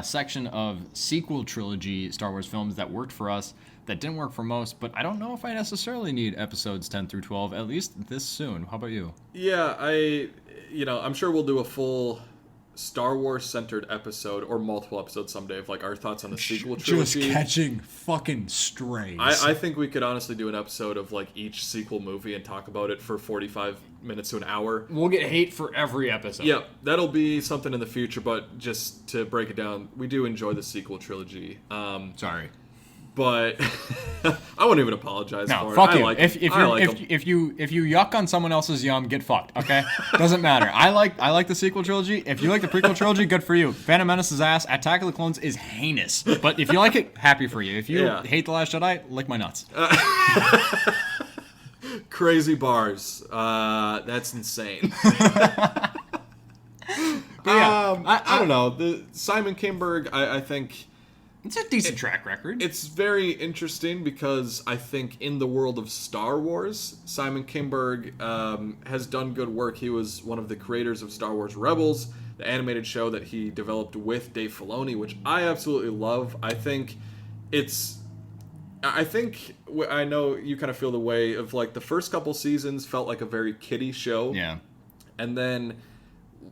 section of sequel trilogy Star Wars films that worked for us that didn't work for most. But I don't know if I necessarily need episodes 10 through 12, at least this soon. How about you? Yeah, I'm sure we'll do a full Star Wars centered episode or multiple episodes someday of like our thoughts on the sequel trilogy. Just catching fucking strays. I think we could honestly do an episode of like each sequel movie and talk about it for 45 minutes to an hour. We'll get hate for every episode. Yeah, that'll be something in the future, but just to break it down, we do enjoy the sequel trilogy. Sorry. But I won't even apologize for it. No, fuck you. Like if you yuck on someone else's yum, get fucked. Okay, doesn't matter. I like the sequel trilogy. If you like the prequel trilogy, good for you. Phantom Menace's ass. Attack of the Clones is heinous. But if you like it, happy for you. If you hate The Last Jedi, lick my nuts. Crazy bars. That's insane. But yeah, I don't know. The Simon Kinberg, I think. It's a decent track record. It's very interesting because I think in the world of Star Wars, Simon Kinberg has done good work. He was one of the creators of Star Wars Rebels, the animated show that he developed with Dave Filoni, which I absolutely love. I know you kind of feel the way of like the first couple seasons felt like a very kiddie show. Yeah. And then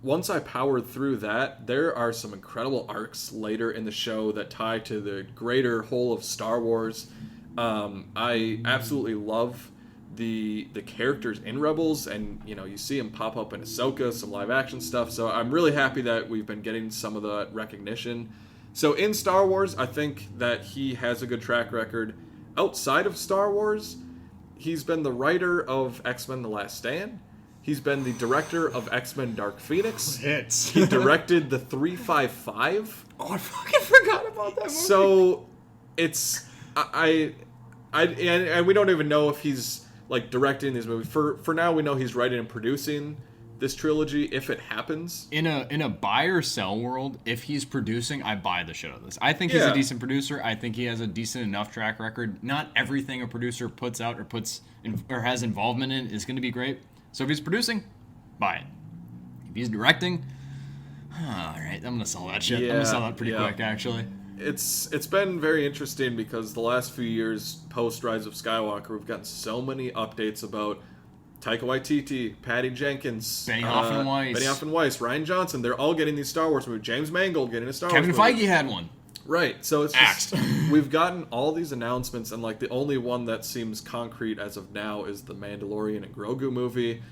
once I powered through that, there are some incredible arcs later in the show that tie to the greater whole of Star Wars. I absolutely love the characters in Rebels, and you see them pop up in Ahsoka, some live action stuff. So I'm really happy that we've been getting some of the recognition. So in Star Wars, I think that he has a good track record. Outside of Star Wars, he's been the writer of X-Men: The Last Stand. He's been the director of X-Men Dark Phoenix. Hits. He directed the 355. Oh, I fucking forgot about that movie. So it's and we don't even know if he's like directing these movies. For now, we know he's writing and producing this trilogy if it happens. In a buy or sell world, if he's producing, I buy the shit out of this. I think he's a decent producer. I think he has a decent enough track record. Not everything a producer puts out or has involvement in is going to be great. So if he's producing, buy it. If he's directing, all right, I'm going to sell that shit. I'm going to sell that pretty quick, actually. It's been very interesting because the last few years, post Rise of Skywalker, we've gotten so many updates about Taika Waititi, Patty Jenkins, Benny Hoffen Weiss, Rian Johnson. They're all getting these Star Wars movies. James Mangold getting a Star Wars movie. Kevin Feige had one. Right, so it's just, we've gotten all these announcements, and like the only one that seems concrete as of now is the Mandalorian and Grogu movie.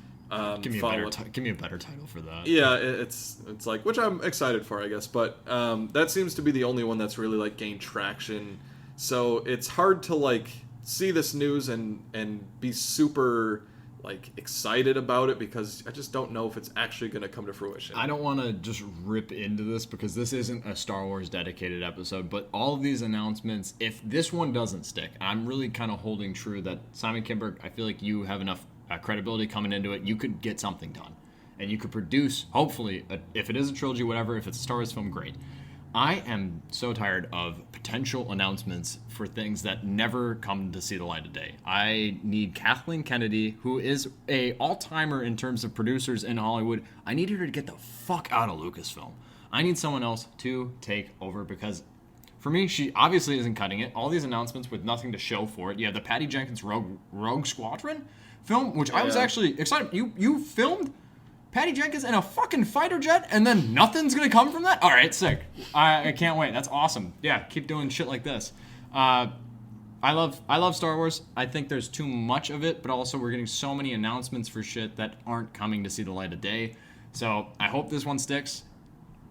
Give me a better title for that. Yeah, it's like, which I'm excited for, I guess, but that seems to be the only one that's really like gained traction. So it's hard to like see this news and be super like excited about it, because I just don't know if it's actually going to come to fruition. I don't want to just rip into this because this isn't a Star Wars dedicated episode, but all of these announcements, if this one doesn't stick, I'm really kind of holding true that Simon Kinberg, I feel like you have enough credibility coming into it. You could get something done, and you could produce, hopefully, if it is a trilogy, whatever, if it's a Star Wars film, great. I am so tired of potential announcements for things that never come to see the light of day. I need Kathleen Kennedy, who is a all-timer in terms of producers in Hollywood. I need her to get the fuck out of Lucasfilm. I need someone else to take over, because for me, she obviously isn't cutting it. All these announcements with nothing to show for it. You have the Patty Jenkins Rogue Squadron film, which I was actually excited. You filmed Patty Jenkins in a fucking fighter jet, and then nothing's gonna come from that? All right, sick. I can't wait. That's awesome. Yeah, keep doing shit like this. I love Star Wars. I think there's too much of it, but also we're getting so many announcements for shit that aren't coming to see the light of day. So I hope this one sticks.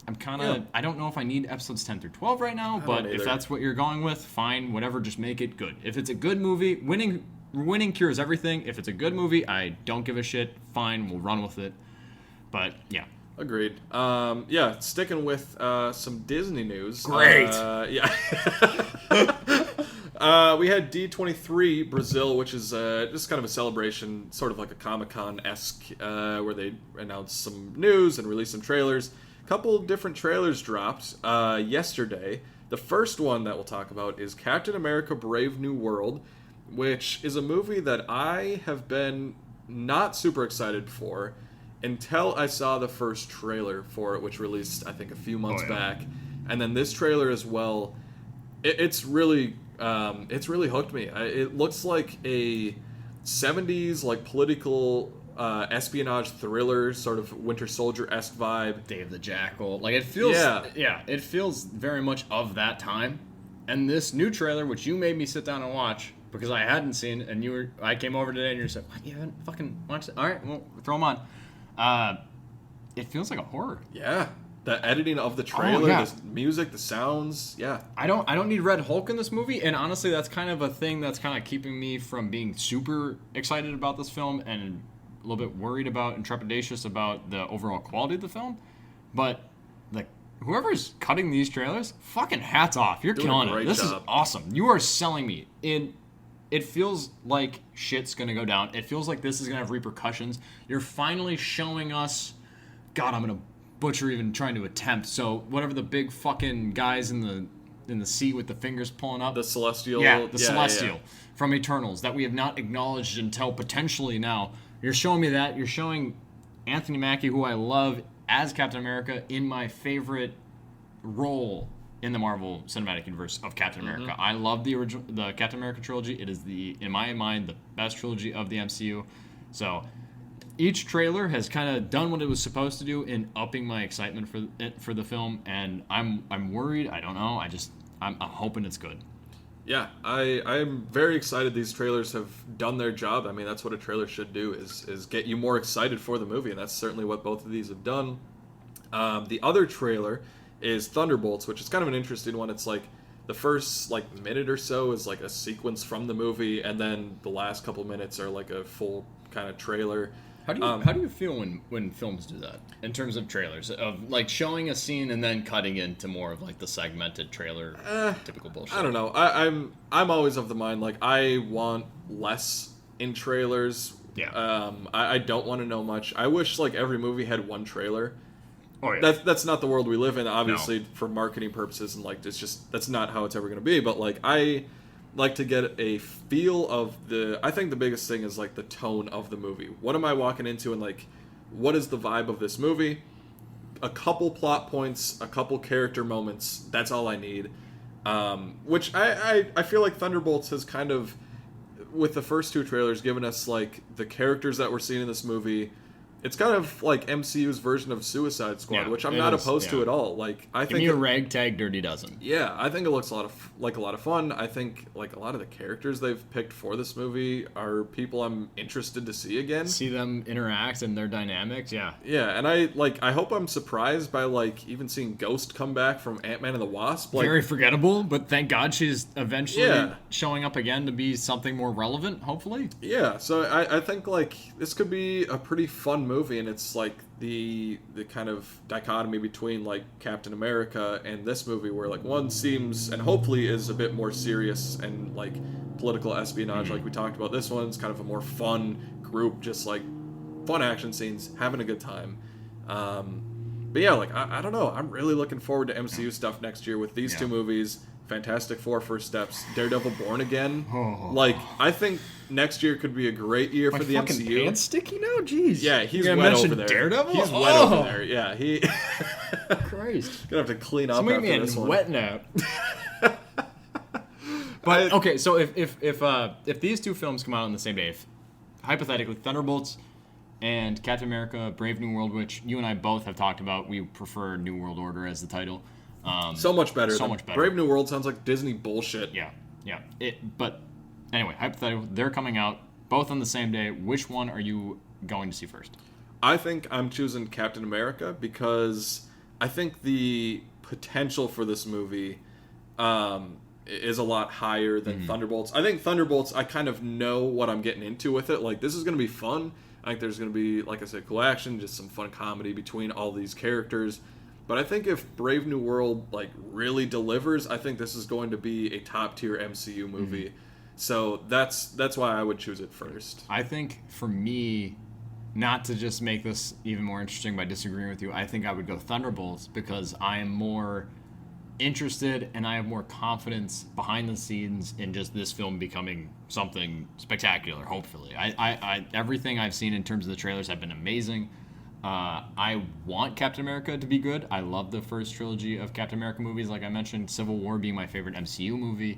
I don't know if I need episodes 10 through 12 right now, but if that's what you're going with, fine, whatever, just make it good. If it's a good movie, winning cures everything. If it's a good movie, I don't give a shit. Fine, we'll run with it. But yeah, agreed. Sticking with some Disney news. Great. We had D23 Brazil, which is just kind of a celebration, sort of like a Comic-Con-esque, where they announced some news and released some trailers. A couple different trailers dropped yesterday. The first one that we'll talk about is Captain America: Brave New World, which is a movie that I have been not super excited for until I saw the first trailer for it, which released, I think, a few months back. And then this trailer as well, it's really hooked me. It looks like a 70s like political espionage thriller, sort of Winter Soldier-esque vibe. Dave the Jackal. Like, it feels, it feels very much of that time. And this new trailer, which you made me sit down and watch, because I hadn't seen, and I came over today and you said, what, you haven't fucking watched it? All right, well, throw them on. It feels like a horror. Yeah, the editing of the trailer, the music, the sounds. Yeah, I don't need Red Hulk in this movie, and honestly, that's kind of a thing that's kind of keeping me from being super excited about this film and a little bit worried about and trepidatious about the overall quality of the film. But like, whoever's cutting these trailers, fucking hats off. You're killing it. This is awesome. You are selling me. It feels like shit's going to go down. It feels like this is going to have repercussions. You're finally showing us... God, I'm going to butcher even trying to attempt. So, whatever the big fucking guys in the seat with the fingers pulling up. The Celestial. Yeah, the Celestial from Eternals that we have not acknowledged until potentially now. You're showing me that. You're showing Anthony Mackie, who I love, as Captain America in my favorite role in the Marvel Cinematic Universe of Captain America. I love the Captain America trilogy. It is in my mind, the best trilogy of the MCU. So each trailer has kind of done what it was supposed to do in upping my excitement for the film, and I'm worried. I don't know. I'm hoping it's good. Yeah, I'm very excited. These trailers have done their job. I mean, that's what a trailer should do, is get you more excited for the movie, and that's certainly what both of these have done. The other trailer is Thunderbolts, which is kind of an interesting one. It's like the first like minute or so is like a sequence from the movie, and then the last couple minutes are like a full kind of trailer. How do you feel when films do that in terms of trailers, of like showing a scene and then cutting into more of like the segmented trailer typical bullshit? I don't know. I'm always of the mind like I want less in trailers. Yeah. I don't want to know much. I wish like every movie had one trailer. Oh yeah. That's not the world we live in, obviously, for marketing purposes, and like it's just that's not how it's ever going to be. But like I like to get a feel of I think the biggest thing is like the tone of the movie. What am I walking into, and like what is the vibe of this movie? A couple plot points, a couple character moments. That's all I need. Which I feel like Thunderbolts has kind of, with the first two trailers, given us like the characters that we're seeing in this movie, it's kind of like MCU's version of Suicide Squad, Yeah, which I'm it not is, opposed to yeah. at all. Like, I Give think me a ragtag Dirty Dozen. yeah, I think it looks like a lot of fun. I think like a lot of the characters they've picked for this movie are people I'm interested to see again. See them interact and their dynamics, yeah. Yeah, and I hope I'm surprised by like even seeing Ghost come back from Ant-Man and the Wasp. Like, Very forgettable, but thank God she's eventually Yeah. showing up again to be something more relevant, hopefully. yeah, so I think like this could be a pretty fun movie, and it's like the kind of dichotomy between like Captain America and this movie, where like one seems and hopefully is a bit more serious and like political espionage, like we talked about. This one's kind of a more fun group, just like fun action scenes, having a good time. But yeah, like I don't know, I'm really looking forward to MCU stuff next year with these two movies. Fantastic Four: First Steps, Daredevil: Born Again. Like, I think next year could be a great year for the fucking MCU. pants sticky now? Jeez. Yeah, he's You wet mention over there. Daredevil? He's wet over there. Yeah, he Christ. gonna have to clean up Somebody after getting this one. wet now. But okay, so if these two films come out on the same day, if, hypothetically Thunderbolts and Captain America: Brave New World, which you and I both have talked about, we prefer New World Order as the title. So much better. So than much better. Brave New World sounds like Disney bullshit. Yeah. But anyway, hypothetically, they're coming out both on the same day. Which one are you going to see first? I think I'm choosing Captain America because I think the potential for this movie is a lot higher than Thunderbolts. I think Thunderbolts, I kind of know what I'm getting into with it. Like, this is going to be fun. I think there's going to be, like I said, cool action, just some fun comedy between all these characters. But I think if Brave New World like really delivers, I think this is going to be a top tier MCU movie. So that's why I would choose it first. I think for me, not to just make this even more interesting by disagreeing with you, I think I would go Thunderbolts because I am more interested and I have more confidence behind the scenes in just this film becoming something spectacular, hopefully. I everything I've seen in terms of the trailers have been amazing. I want Captain America to be good. I love the first trilogy of Captain America movies, like I mentioned, Civil War being my favorite MCU movie.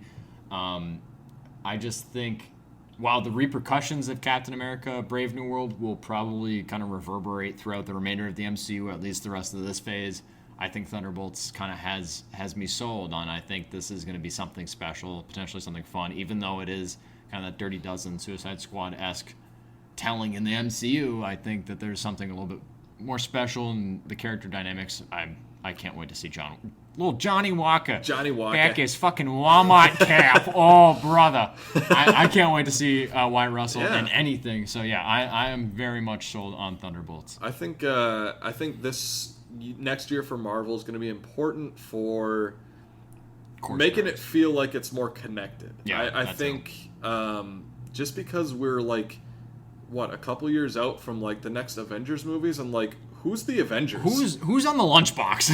I just think while the repercussions of Captain America Brave New World will probably kind of reverberate throughout the remainder of the MCU, at least the rest of this phase, I think Thunderbolts kind of has me sold on. I think this is going to be something special, potentially something fun, even though it is kind of that Dirty Dozen, Suicide Squad-esque telling in the MCU. I think that there's something a little bit more special in the character dynamics. I can't wait to see little Johnny Walker. Johnny Walker. Back his fucking Walmart cap. Oh, brother. I can't wait to see Wyatt Russell in anything. So, yeah, I am very much sold on Thunderbolts. I think this next year for Marvel is going to be important for making it feel like it's more connected. Yeah, I think just because we're like, what, a couple years out from like the next Avengers movies, and like, who's the Avengers? Who's on the lunchbox?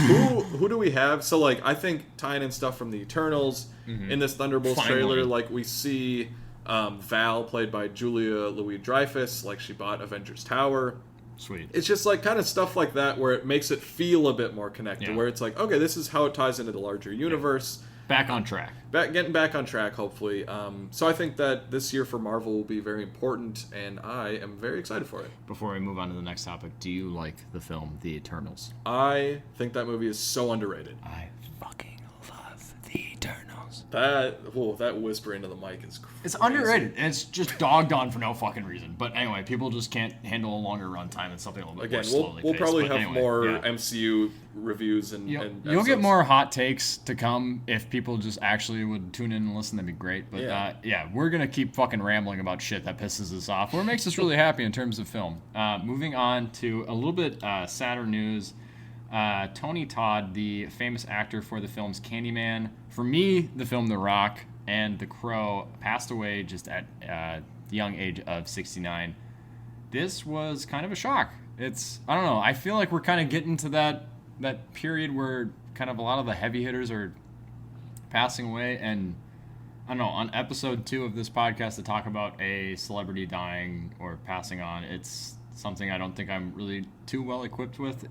who do we have? So like, I think tying in stuff from the Eternals in this Thunderbolts trailer, like we see Val played by Julia Louis-Dreyfus, like she bought Avengers Tower. Sweet. It's just like kind of stuff like that where it makes it feel a bit more connected, Yeah. where it's like, okay, this is how it ties into the larger universe. Back on track. Getting back on track, hopefully. So I think that this year for Marvel will be very important, and I am very excited for it. Before we move on to the next topic, do you like the film The Eternals? I think that movie is so underrated. I fucking love The Eternals. That whisper into the mic is crazy. It's underrated, and it's just dogged on for no fucking reason. But anyway, people just can't handle a longer runtime and something a little bit more Again, slowly we'll paced. probably But have anyway, more yeah. MCU reviews and You'll episodes. get more hot takes to come if people just actually would tune in and listen. That'd be great. But Yeah. we're going to keep fucking rambling about shit that pisses us off or makes us really happy in terms of film. Moving on to a little bit sadder news. Tony Todd, the famous actor for the films Candyman, for me, the film The Rock, and The Crow, passed away just at the young age of 69. This was kind of a shock. I don't know, I feel like we're kind of getting to that period where kind of a lot of the heavy hitters are passing away, and I don't know, on episode 2 of this podcast to talk about a celebrity dying or passing on, it's something I don't think I'm really too well equipped with.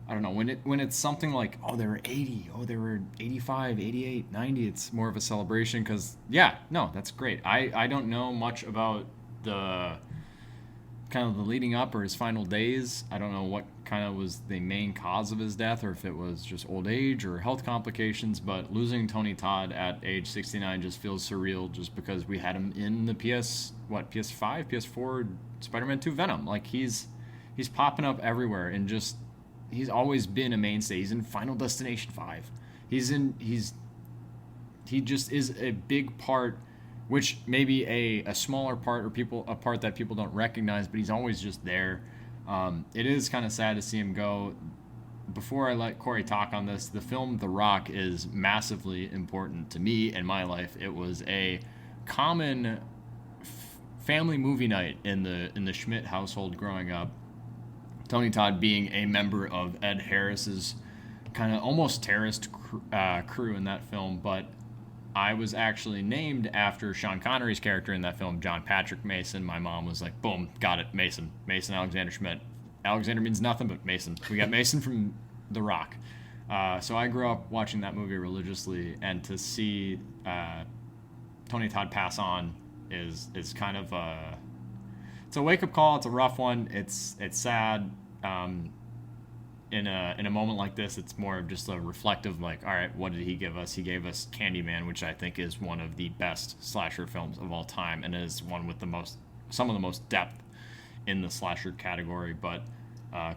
I don't know, when it's something like, oh, they were 80, oh, they were 85, 88, 90, it's more of a celebration because, that's great. I don't know much about the kind of the leading up or his final days. I don't know what kind of was the main cause of his death, or if it was just old age or health complications, but losing Tony Todd at age 69 just feels surreal, just because we had him in the PS5, PS4, Spider-Man 2 Venom. Like, he's popping up everywhere, and just, he's always been a mainstay. He's in Final Destination 5. He just is a big part, which may be a smaller part, or a part that people don't recognize, but he's always just there. It is kind of sad to see him go. Before I let Corey talk on this, the film The Rock is massively important to me in my life. It was a common family movie night in the Schmidt household growing up. Tony Todd being a member of Ed Harris's kind of almost terrorist crew in that film, but I was actually named after Sean Connery's character in that film, John Patrick Mason. My mom was like, boom, got it, Mason Alexander Schmidt. Alexander means nothing but Mason. We got Mason from The Rock. So I grew up watching that movie religiously, and to see Tony Todd pass on is kind of it's a wake-up call. It's a rough one. It's sad. In a moment like this, it's more of just a reflective, like, all right, what did he give us? He gave us Candyman, which I think is one of the best slasher films of all time, and is one with some of the most depth in the slasher category. But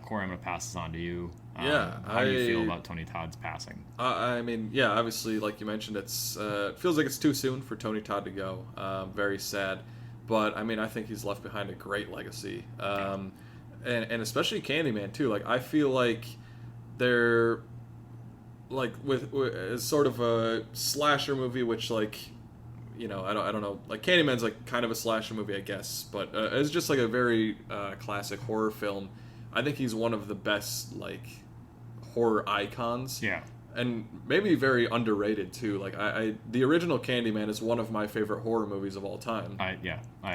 Corey, I'm gonna pass this on to you. How do you feel about Tony Todd's passing? I mean, yeah, obviously, like you mentioned, it feels like it's too soon for Tony Todd to go. Very sad, but I mean, I think he's left behind a great legacy. And especially Candyman too. Like, I feel like they're like with sort of a slasher movie, which, like, you know, I don't know. Like, Candyman's like kind of a slasher movie, I guess, but it's just like a very classic horror film. I think he's one of the best, like, horror icons. Yeah. And maybe very underrated too. Like, the original Candyman is one of my favorite horror movies of all time. I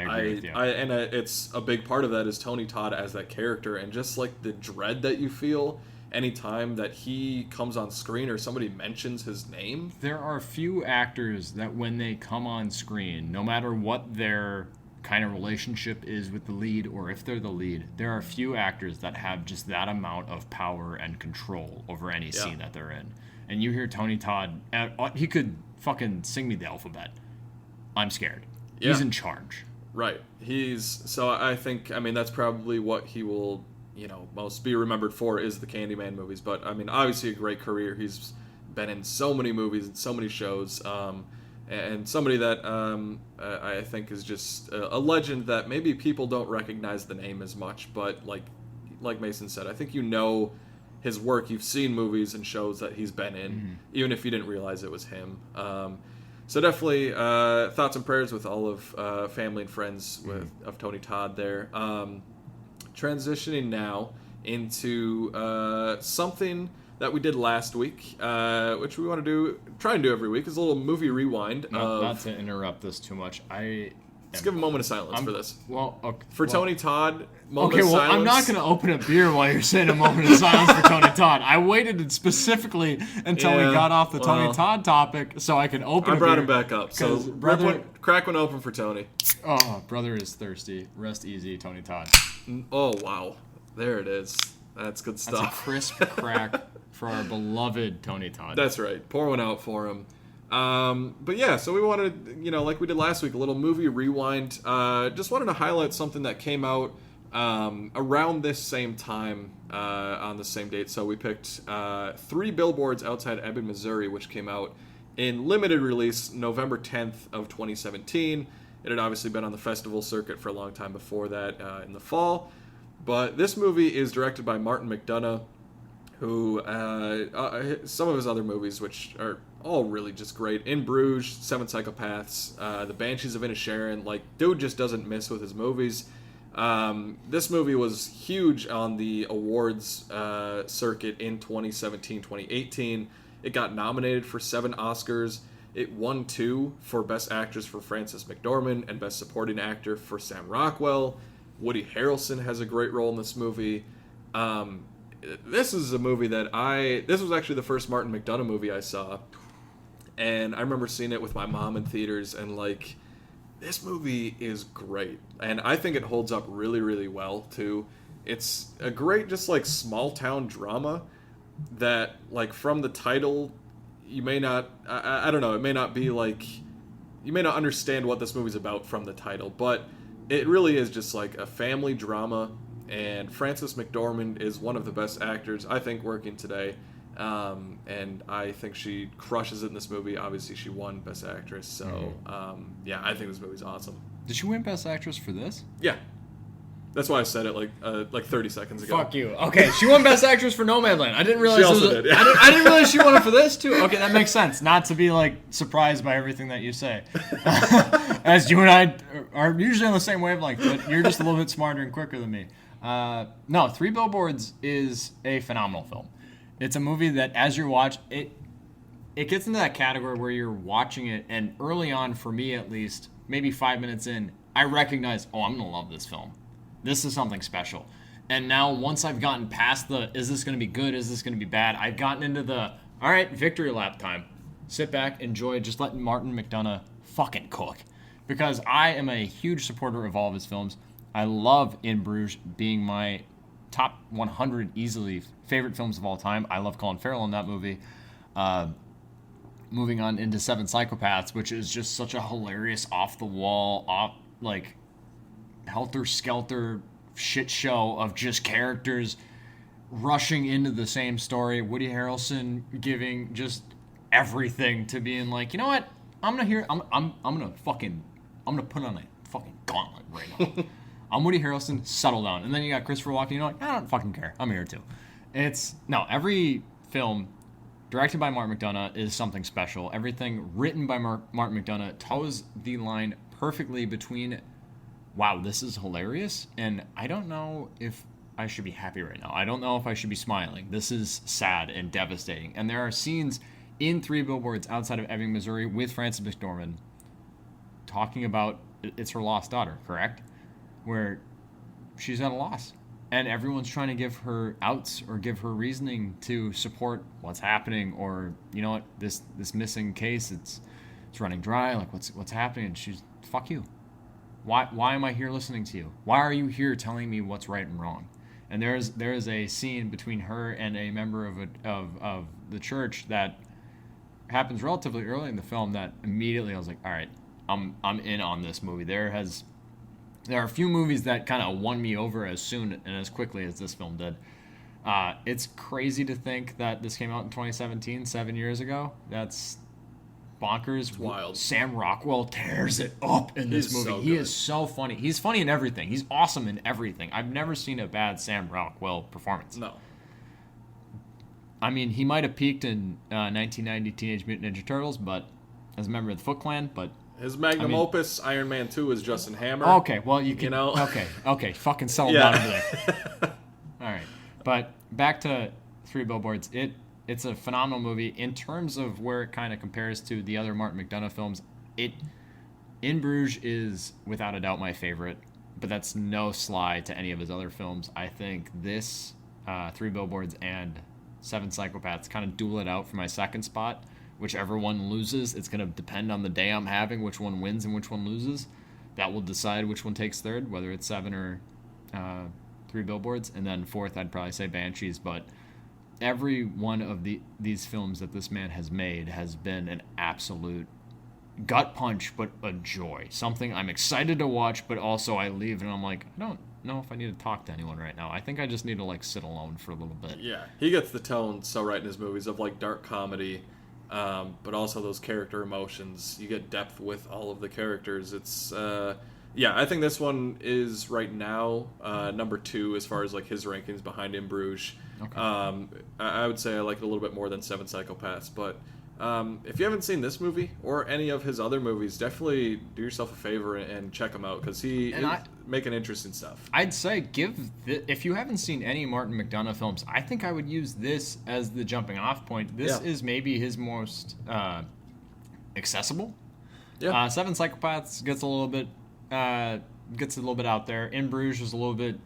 agree with you. It's a big part of that is Tony Todd as that character, and just like the dread that you feel anytime that he comes on screen or somebody mentions his name. There are few actors that when they come on screen, no matter what their kind of relationship is with the lead, or if they're the lead, there are few actors that have just that amount of power and control over any scene that they're in. And you hear Tony Todd, he could fucking sing me the alphabet. I'm scared. Yeah. He's in charge. Right. So I think, I mean, that's probably what he will, you know, most be remembered for, is the Candyman movies. But I mean, obviously a great career. He's been in so many movies and so many shows. And somebody that I think is just a legend that maybe people don't recognize the name as much, but like Mason said, I think you know his work. You've seen movies and shows that he's been in, even if you didn't realize it was him. So definitely thoughts and prayers with all of family and friends of Tony Todd there. Transitioning now into something that we did last week, which we want to try and do every week, is a little movie rewind. Not to interrupt this too much. Let's give a moment of silence for this. Well, okay, Tony Todd, moment of silence. I'm not going to open a beer while you're saying a moment of silence for Tony Todd. I waited specifically until we got off the Tony Todd topic so I can open a beer. I brought him back up. So crack one open for Tony. Oh, brother is thirsty. Rest easy, Tony Todd. Oh, wow. There it is. That's good stuff. That's a crisp crack for our beloved Tony Todd. That's right. Pour one out for him. But yeah, so we wanted, you know, like we did last week, a little movie rewind. Just wanted to highlight something that came out around this same time on the same date. So we picked 3 Billboards Outside Ebbing, Missouri, which came out in limited release November 10th of 2017. It had obviously been on the festival circuit for a long time before that in the fall. But this movie is directed by Martin McDonagh, who some of his other movies, which are all really just great. In Bruges, Seven Psychopaths, The Banshees of Inisherin. Like, dude just doesn't miss with his movies. This movie was huge on the awards circuit in 2017, 2018. It got nominated for 7 Oscars. It won 2 for Best Actress for Frances McDormand and Best Supporting Actor for Sam Rockwell. Woody Harrelson has a great role in this movie. This is a movie that this was actually the first Martin McDonagh movie I saw. And I remember seeing it with my mom in theaters, and like, This movie is great, and I think it holds up really, really well too. It's a great, just like small town drama that, like, from the title, you may not, I don't know, it may not be like, you may not understand what this movie's about from the title, but it really is just like a family drama, and Frances McDormand is one of the best actors, I think, working today. And I think she crushes it in this movie. Obviously, she won Best Actress, so yeah, I think this movie's awesome. Did she win Best Actress for this? Yeah, that's why I said it like 30 seconds ago. Fuck you. Okay, she won Best Actress for Nomadland. I didn't realize. She also did. Yeah. I didn't realize she won it for this too. Okay, that makes sense. Not to be like surprised by everything that you say, as you and I are usually on the same wavelength, but you're just a little bit smarter and quicker than me. No, Three Billboards is a phenomenal film. It's a movie that, as you watch it, it gets into that category where you're watching it, and early on, for me at least, maybe 5 minutes in, I recognize, oh, I'm gonna love this film. This is something special. And now, once I've gotten past the, is this gonna be good? Is this gonna be bad? I've gotten into the, all right, victory lap time. Sit back, enjoy, just letting Martin McDonagh fucking cook. Because I am a huge supporter of all of his films. I love In Bruges being my top 100 easily favorite films of all time. I love Colin Farrell in that movie. Moving on into Seven Psychopaths, which is just such a hilarious, off-the-wall, like, helter-skelter shit show of just characters rushing into the same story. Woody Harrelson giving just everything to being like, you know what? I'm gonna put on a fucking gauntlet right now. I'm Woody Harrelson, settle down. And then you got Christopher Walken, you're like, I don't fucking care. I'm here too. Every film directed by Martin McDonagh is something special. Everything written by Martin McDonagh toes the line perfectly between, wow, this is hilarious, and I don't know if I should be happy right now. I don't know if I should be smiling. This is sad and devastating. And there are scenes in Three Billboards outside of Ebbing, Missouri with Frances McDormand talking about, it's her lost daughter, correct? Where she's at a loss. And everyone's trying to give her outs or give her reasoning to support what's happening, or, you know what, this missing case, it's running dry, like what's happening, and she's, fuck you. Why am I here listening to you? Why are you here telling me what's right and wrong? And there is a scene between her and a member of the church that happens relatively early in the film that immediately I was like, all right, I'm in on this movie. There are a few movies that kind of won me over as soon and as quickly as this film did. It's crazy to think that this came out in 2017, 7 years ago. That's bonkers. It's wild. Sam Rockwell tears it up in this movie. He is so funny. He's funny in everything. He's awesome in everything. I've never seen a bad Sam Rockwell performance. No. I mean, he might have peaked in 1990 Teenage Mutant Ninja Turtles, but as a member of the Foot Clan, but his magnum opus, Iron Man 2, is Justin Hammer. Okay, well, you can... Okay, fucking settle down over there. All right. But back to Three Billboards. It's a phenomenal movie. In terms of where it kind of compares to the other Martin McDonagh films, In Bruges is, without a doubt, my favorite, but that's no sly to any of his other films. I think this, Three Billboards and Seven Psychopaths, kind of duel it out for my second spot. Whichever one loses, it's going to depend on the day I'm having, which one wins and which one loses. That will decide which one takes third, whether it's Seven or Three Billboards. And then fourth, I'd probably say Banshees. But every one of these films that this man has made has been an absolute gut punch, but a joy. Something I'm excited to watch, but also I leave and I'm like, I don't know if I need to talk to anyone right now. I think I just need to, like, sit alone for a little bit. Yeah, he gets the tone so right in his movies of, like, dark comedy, but also those character emotions. You get depth with all of the characters. It's I think this one is right now number 2 as far as like his rankings behind In Bruges. Okay. I would say I like it a little bit more than Seven Psychopaths, but if you haven't seen this movie or any of his other movies, definitely do yourself a favor and check him out, because he is making interesting stuff. I'd say if you haven't seen any Martin McDonagh films, I think I would use this as the jumping off point. This is maybe his most accessible. Yeah. Seven Psychopaths gets a little bit out there. In Bruges is a little bit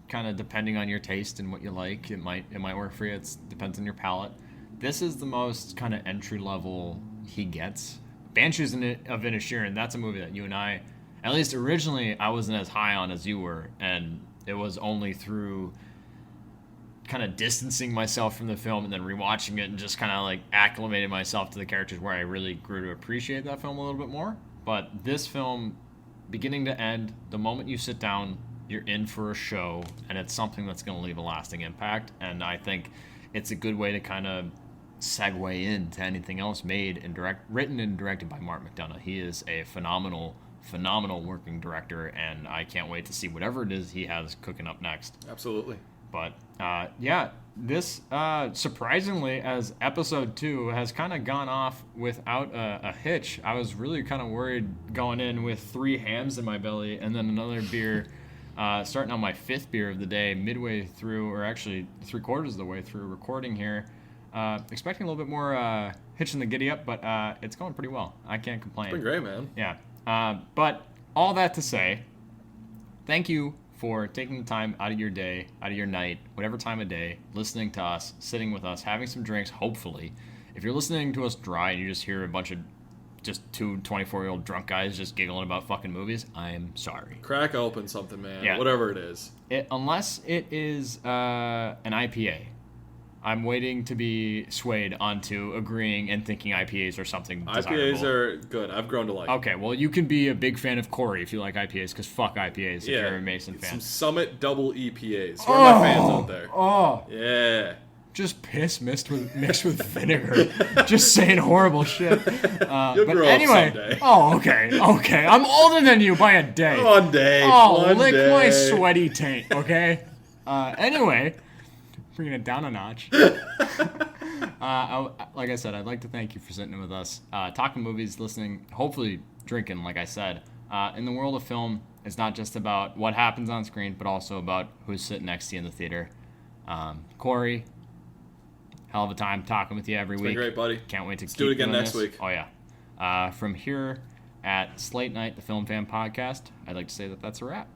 kind of depending on your taste and what you like. It might work for you. It depends on your palate. This is the most kind of entry level he gets, Banshees of Inisherin, that's a movie that you and I, at least originally, I wasn't as high on as you were, and it was only through kind of distancing myself from the film and then rewatching it and just kind of like acclimating myself to the characters where I really grew to appreciate that film a little bit more. But this film, beginning to end, the moment you sit down, you're in for a show, and it's something that's going to leave a lasting impact. And I think it's a good way to kind of segue into anything else made and written and directed by Mark McDonagh. He is a phenomenal working director, and I can't wait to see whatever it is he has cooking up next. Absolutely. But yeah, this surprisingly, as episode 2 has kind of gone off without a hitch. I was really kind of worried going in with 3 hams in my belly and then another beer, starting on my 5th beer of the day, midway through, or actually 3/4 of the way through recording here. Expecting a little bit more hitch in the giddy up, but it's going pretty well. I can't complain. It's been great, man. Yeah. But all that to say, thank you for taking the time out of your day, out of your night, whatever time of day, listening to us, sitting with us, having some drinks, hopefully. If you're listening to us dry and you just hear a bunch of just 2 24-year-old drunk guys just giggling about fucking movies, I'm sorry. Crack open something, man. Yeah. Whatever it is. Unless it is an IPA. I'm waiting to be swayed onto agreeing and thinking IPAs are something desirable. IPAs are good. I've grown to like them. Okay, well, you can be a big fan of Corey if you like IPAs, because fuck IPAs if you're a Mason fan. Some Summit double EPAs. Where are my fans out there? Oh. Yeah. Just piss mixed with vinegar. Just saying horrible shit. You'll but grow anyway, up someday. Oh, okay. I'm older than you by a day. One day. Oh, one lick day. my sweaty taint, okay? Anyway, bringing it down a notch. Like I said, I'd like to thank you for sitting with us, talking movies, listening, hopefully drinking, like I said. In the world of film, it's not just about what happens on screen, but also about who's sitting next to you in the theater. Corey, hell of a time talking with you every week. It's been great, buddy. Can't wait to Let's keep do it again doing next this. week. Oh, yeah. From here at Slate Night, the Film Fan Podcast, I'd like to say that that's a wrap.